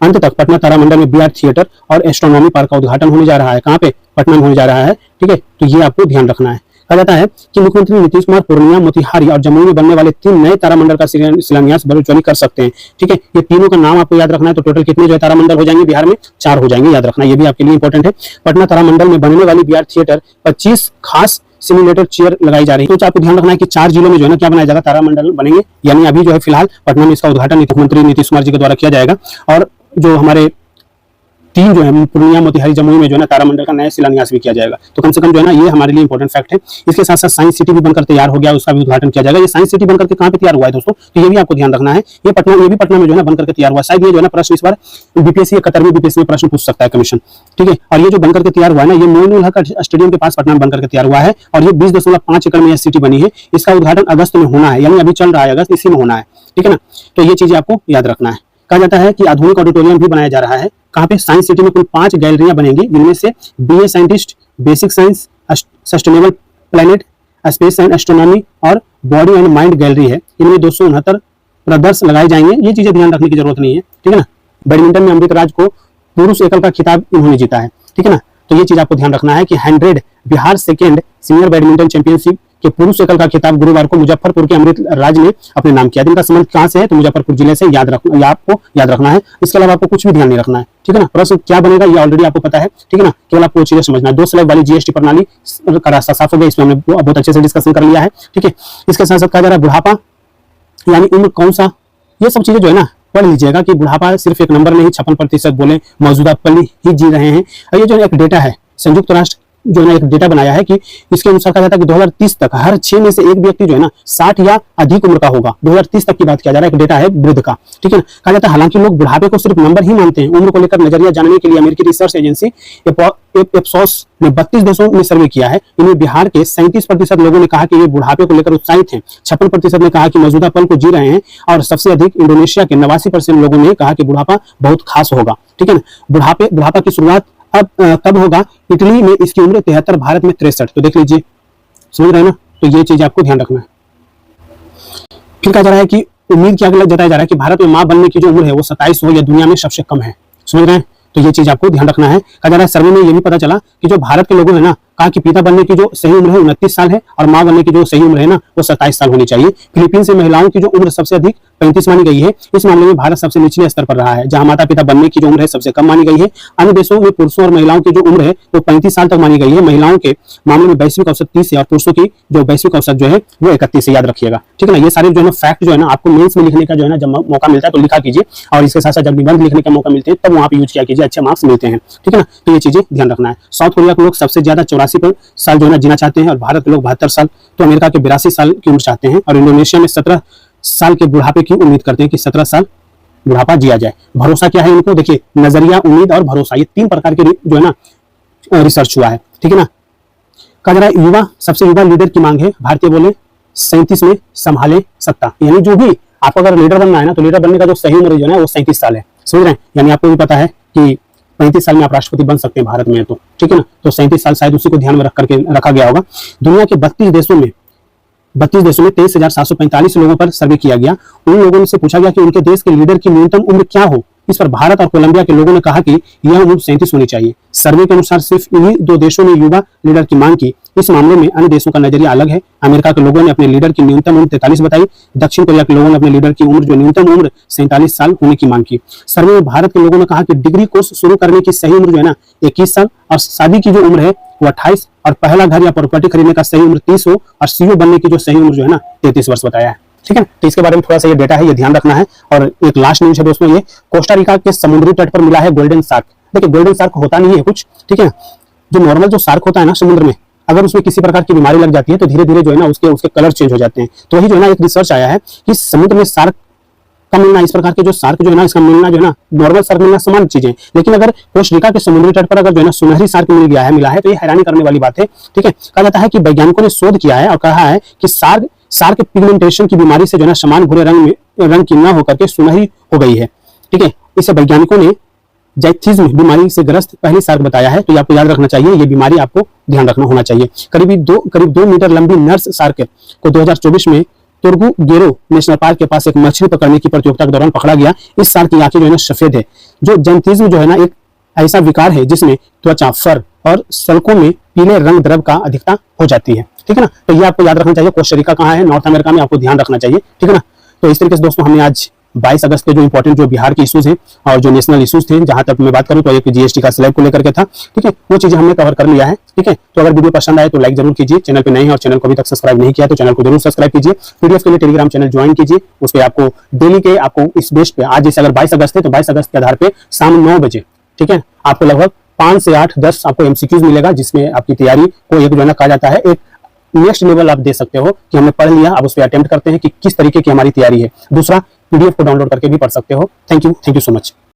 अंत तक पटना तारामंडल में बीआर थिएटर और एस्ट्रोनॉमी पार्क का उद्घाटन होने जा रहा है। कहाँ पे? पटना में होने जा रहा है। ठीक है, तो ये आपको ध्यान रखना है। कहा जाता है कि मुख्यमंत्री नीतीश कुमार पूर्णिया, मोतिहारी और जमुई में बनने वाले 3 नए तारामंडल का शिलान्यास वर्चुअली कर सकते हैं। ठीक है, ये तीनों का नाम आपको याद रखना है। तो टोटल कितने जो है तारामंडल हो जाएंगे बिहार में? 4 हो जाएंगे, याद रखना, ये भी आपके लिए इंपॉर्टेंट है। पटना तारामंडल में बनने वाली बीआर थिएटर 25 खास सिमुलेटर चेयर लगाई जा रही है। तो आपको ध्यान रखना है कि 4 जिलों में जो है ना क्या बनाया जाएगा? तारामंडल बनेंगे। यानी अभी जो है फिलहाल पटना में इसका उद्घाटन मुख्यमंत्री नीतीश कुमार जी के द्वारा किया जाएगा और जो हमारे 3 जो है पूर्णिया, मोतिहारी, जमुई में जो है ना तारामंडल का नया शिलान्यास भी किया जाएगा। तो कम से कम जो है ना ये हमारे लिए इंपॉर्टेंट फैक्ट है। इसके साथ साथ साइंस सिटी भी बनकर तैयार हो गया, उसका भी उद्घाटन किया जाएगा। ये साइंस सिटी बनकर के कहाँ पे तैयार हुआ है दोस्तों? तो ये भी आपको ध्यान रखना है। ये भी पटना में जो है ना बनकर के तैयार हुआ। शायद ये जो है ना प्रश्न इस बार बीपीएससी 71वीं बीपीएससी में प्रश्न पूछ सकता है कमीशन। ठीक है, और ये जो बनकर के तैयार हुआ है ना, ये मोइनुल हक स्टेडियम के पास पटना में बनकर के तैयार हुआ है और ये 20.5 एकड़ में यह सिटी बनी है। इसका उद्घाटन अगस्त में होना है, यानी अभी चल रहा है अगस्त, इसी में होना है। ठीक है ना, तो ये चीजें आपको याद रखना है। कहा जाता है कि आधुनिक ऑडिटोरियम भी बनाया जा रहा है। कहाँ पे? साइंस सिटी में कुल 5 गैलरियां बनेंगी, जिनमें से BA scientist, basic science, sustainable planet, space and astronomy और बॉडी एंड माइंड गैलरी है। इनमें 269 प्रदर्शन लगाए जाएंगे। ये चीजें ध्यान रखने की जरूरत नहीं है। ठीक है ना, बैडमिंटन में अमृत राज को पुरुष एकल का खिताब इन्होंने जीता है। ठीक है ना, तो ये चीज आपको ध्यान रखना है कि 100 Bihar second senior badminton championship के पुरुष एकल का खिताब गुरुवार को मुजफ्फरपुर के अमृत राज ने अपने नाम किया। इनका संबंध कहां से है? तो मुजफ्फरपुर जिले से। आपको याद रखना है। इसके अलावा आपको कुछ भी ध्यान नहीं रखना है। ठीक है ना, प्रश्न क्या बनेगा ये ऑलरेडी आपको पता है। ठीक है ना, केवल आपको चीजें समझना है। 2 स्लैब वाली जीएसटी प्रणाली का रास्ता साफ हो गया, इसमें हमने बहुत अच्छे से डिस्कशन कर लिया है। ठीक है, इसके साथ साथ कहा जा रहा है बुढ़ापा यानी उम्र कौन सा, ये सब चीजें जो है ना पढ़ लीजिएगा कि बुढ़ापा सिर्फ एक नंबर नहीं, 56% बोले मौजूदा पल ही जी रहे हैं। और ये जो एक डेटा है, संयुक्त राष्ट्र जो है एक डेटा बनाया है कि इसके अनुसार कहा जाता है कि 2030 तक हर 6 में से एक व्यक्ति जो है ना 60 या अधिक उम्र का होगा। 2030 तक की बात किया जा रहा है, एक डेटा है वृद्ध का। ठीक है ना, कहा जाता है हालांकि लोग बुढ़ापे को सिर्फ नंबर ही मानते हैं। उम्र को लेकर नजरिया जानने के लिए अमेरिकी रिसर्च एजेंसी एप्सोस ने 32 देशों में सर्वे किया है। इनमें बिहार के 37% लोगों ने कहा कि ये बुढ़ापे को लेकर उत्साहित हैं, 56% ने कहा कि मौजूदा पल को जी रहे हैं और सबसे अधिक इंडोनेशिया के 89% लोगों ने कहा कि बुढ़ापा बहुत खास होगा। ठीक है ना, बुढ़ापा की शुरुआत अब कब होगा? इटली में इसकी उम्र 73, भारत में 63। तो देख लीजिए, समझ रहे हैं ना, तो ये चीज आपको ध्यान रखना है। फिर कहा जा रहा है कि उम्मीद क्या जताया जा रहा है कि भारत में मां बनने की जो उम्र है वो 27 हो, या दुनिया में सबसे कम है। समझ रहे हैं, तो ये चीज आपको ध्यान रखना है। कहा जा रहा है सर्वे में ये भी पता चला कि जो भारत के लोगों है ना, कहा कि पिता बनने की जो सही उम्र है 29 साल है और मां बनने की जो सही उम्र है ना वो 27 साल होनी चाहिए। फिलीपींस से महिलाओं की जो उम्र सबसे अधिक 35 मानी गई है। इस मामले में भारत सबसे निचले स्तर पर रहा है, जहां माता पिता बनने की जो उम्र है सबसे कम मानी गई है। अन्य देशों में पुरुषों और महिलाओं की जो उम्र है वो 35 साल तक मानी गई है। महिलाओं के मामले में वैश्विक औसत 30 है और पुरुषों की जो वैश्विक औसत जो है वो 31 है। याद रखिएगा। ठीक है ना, ये सारे जो है ना फैक्ट जो है ना आपको मेंस में लिखने का जो है ना जब मौका मिलता है तो लिखा कीजिए, और इसके साथ साथ जब निबंध लिखने का मौका मिलते हैं तब वहां पे यूज किया कीजिए, अच्छे मार्क्स मिलते हैं। ठीक है ना, तो ये चीजें ध्यान रखना है। साउथ कोरिया के लोग सबसे ज्यादा 84 साल जो है ना जीना चाहते हैं और भारत के लोग 72 साल, तो अमेरिका के 82 साल की उम्र चाहते हैं और इंडोनेशिया में 17 साल के बुढ़ापे की उम्मीद करते हैं कि 17 साल बुढ़ापा जिया जाए। भरोसा क्या है इनको? देखिए, नजरिया, उम्मीद और भरोसा, ये 3 प्रकार के जो है ना रिसर्च हुआ है। ठीक है ना, कहा जा रहा है युवा, सबसे युवा लीडर की मांग है। भारतीय बोले 37 में संभाले सत्ता, यानी जो भी आपको अगर लीडर बनना है ना तो लीडर बनने का जो सही उम्र जो है वो 37 साल है। समझ रहे हैं, यानी आपको भी पता है कि 35 साल में आप राष्ट्रपति बन सकते हैं भारत में, तो ठीक है ना, तो 37 साल शायद उसी को ध्यान में रख करके रखा गया होगा। दुनिया के 32 देशों में 23,745 लोगों पर सर्वे किया गया। उन लोगों से पूछा गया कि उनके देश के लीडर की न्यूनतम उम्र क्या हो। इस पर भारत और कोलंबिया के लोगों ने कहा कि यह उम्र 37 होनी चाहिए। सर्वे के अनुसार सिर्फ इन्हीं 2 देशों ने युवा लीडर की मांग की। इस मामले में अन्य देशों का नजरिया अलग है। अमेरिका के लोगों ने अपने लीडर की न्यूनतम उम्र 43 बताई। दक्षिण कोरिया के लोगों ने अपने लीडर की उम्र जो न्यूनतम उम्र 47 साल होने की मांग की। सर्वे में भारत के लोगों ने कहा कि डिग्री कोर्स शुरू करने की सही उम्र जो है ना 21 साल और शादी की जो उम्र है वो 28 और पहला घर या प्रॉपर्टी खरीदने का सही उम्र 30 हो और सीईओ बनने की जो सही उम्र जो है ना 33 वर्ष बताया है। ठीक है, तो इसके बारे में थोड़ा सा ये डेटा है, ये ध्यान रखना है। और एक लास्ट न्यूज है दोस्तों, ये कोस्टा रिका के समुद्री तट पर मिला है गोल्डन शार्क। देखिए, गोल्डन शार्क होता नहीं है कुछ, ठीक है, जो नॉर्मल जो शार्क होता है ना समुद्र में, अगर उसमें किसी प्रकार की बीमारी लग जाती है तो धीरे धीरे जो है ना उसके कलर चेंज हो जाते हैं। तो वही जो है ना एक रिसर्च आया है कि समुद्र में शार्क का मिलना, इस प्रकार के जो शार्क जो है ना इसका मिलना जो है ना नॉर्मल शार्क मिलना समान चीजें, लेकिन अगर कोस्टा रिका के समुद्री तट पर अगर जो है ना सुनहरी शार्क मिला है तो ये हैरानी करने वाली बात है। ठीक है, कहा जाता है कि वैज्ञानिकों ने शोध किया है और कहा है कि शार्क पिगमेंटेशन की बीमारी से जो है ना समान भूरे रंग की न होकर के सुनहरी हो गई है। ठीक है, इसे वैज्ञानिकों ने जैथिज्म बीमारी से ग्रस्त पहली सार्क बताया है, तो ये आपको याद रखना चाहिए, ये बीमारी आपको ध्यान रखना होना चाहिए। करीब 2 मीटर लंबी नर्स सार्क को 2024 में तोरगुगेरो नेशनल पार्क के पास एक मछली पकड़ने की प्रतियोगिता के दौरान पकड़ा गया। इस सार्क की आंखें जो है ना सफेद है। जो जैथिज्म जो है ना एक ऐसा विकार है जिसमें त्वचा, फर और सल्कों में पीले रंग द्रव का अधिकता हो जाती है, ठीक है ना। तो ये आपको याद रखना चाहिए। कोस्टा कहाँ है, नॉर्थ अमेरिका में, आपको ध्यान रखना चाहिए, ठीक है ना। तो इस तरीके से दोस्तों हमने आज 22 अगस्त के जो इंपॉर्टेंट जो बिहार के इश्यूज हैं और जो नेशनल इश्यूज थे, जहां तक मैं बात करूं तो एक जीएसटी का स्लैब को लेकर के था, ठीक है, वो चीजें हमने कवर कर लिया है, ठीक है। तो अगर वीडियो पसंद आए तो लाइक जरूर कीजिए, चैनल पे नए हैं और चैनल को अभी तक सब्सक्राइब नहीं किया तो चैनल को जरूर सब्सक्राइब कीजिए। पीडीएफ के लिए टेलीग्राम चैनल ज्वाइन कीजिए, उस पर आपको डेली के आपको इस बेस पे, आज जैसे अगर 22 अगस्त है तो 22 अगस्त के आधार पे शाम 9 बजे, ठीक है, आपको लगभग 5 से 8 10 आपको एमसीक्यूज मिलेगा, जिसमें आपकी तैयारी को एक जो है ना कहा जाता है एक नेक्स्ट लेवल आप दे सकते हो कि हमने पढ़ लिया, अब उस पर अटेम्प्ट करते हैं कि किस तरीके की हमारी तैयारी है। दूसरा, पीडीएफ को डाउनलोड करके भी पढ़ सकते हो। Thank you so much.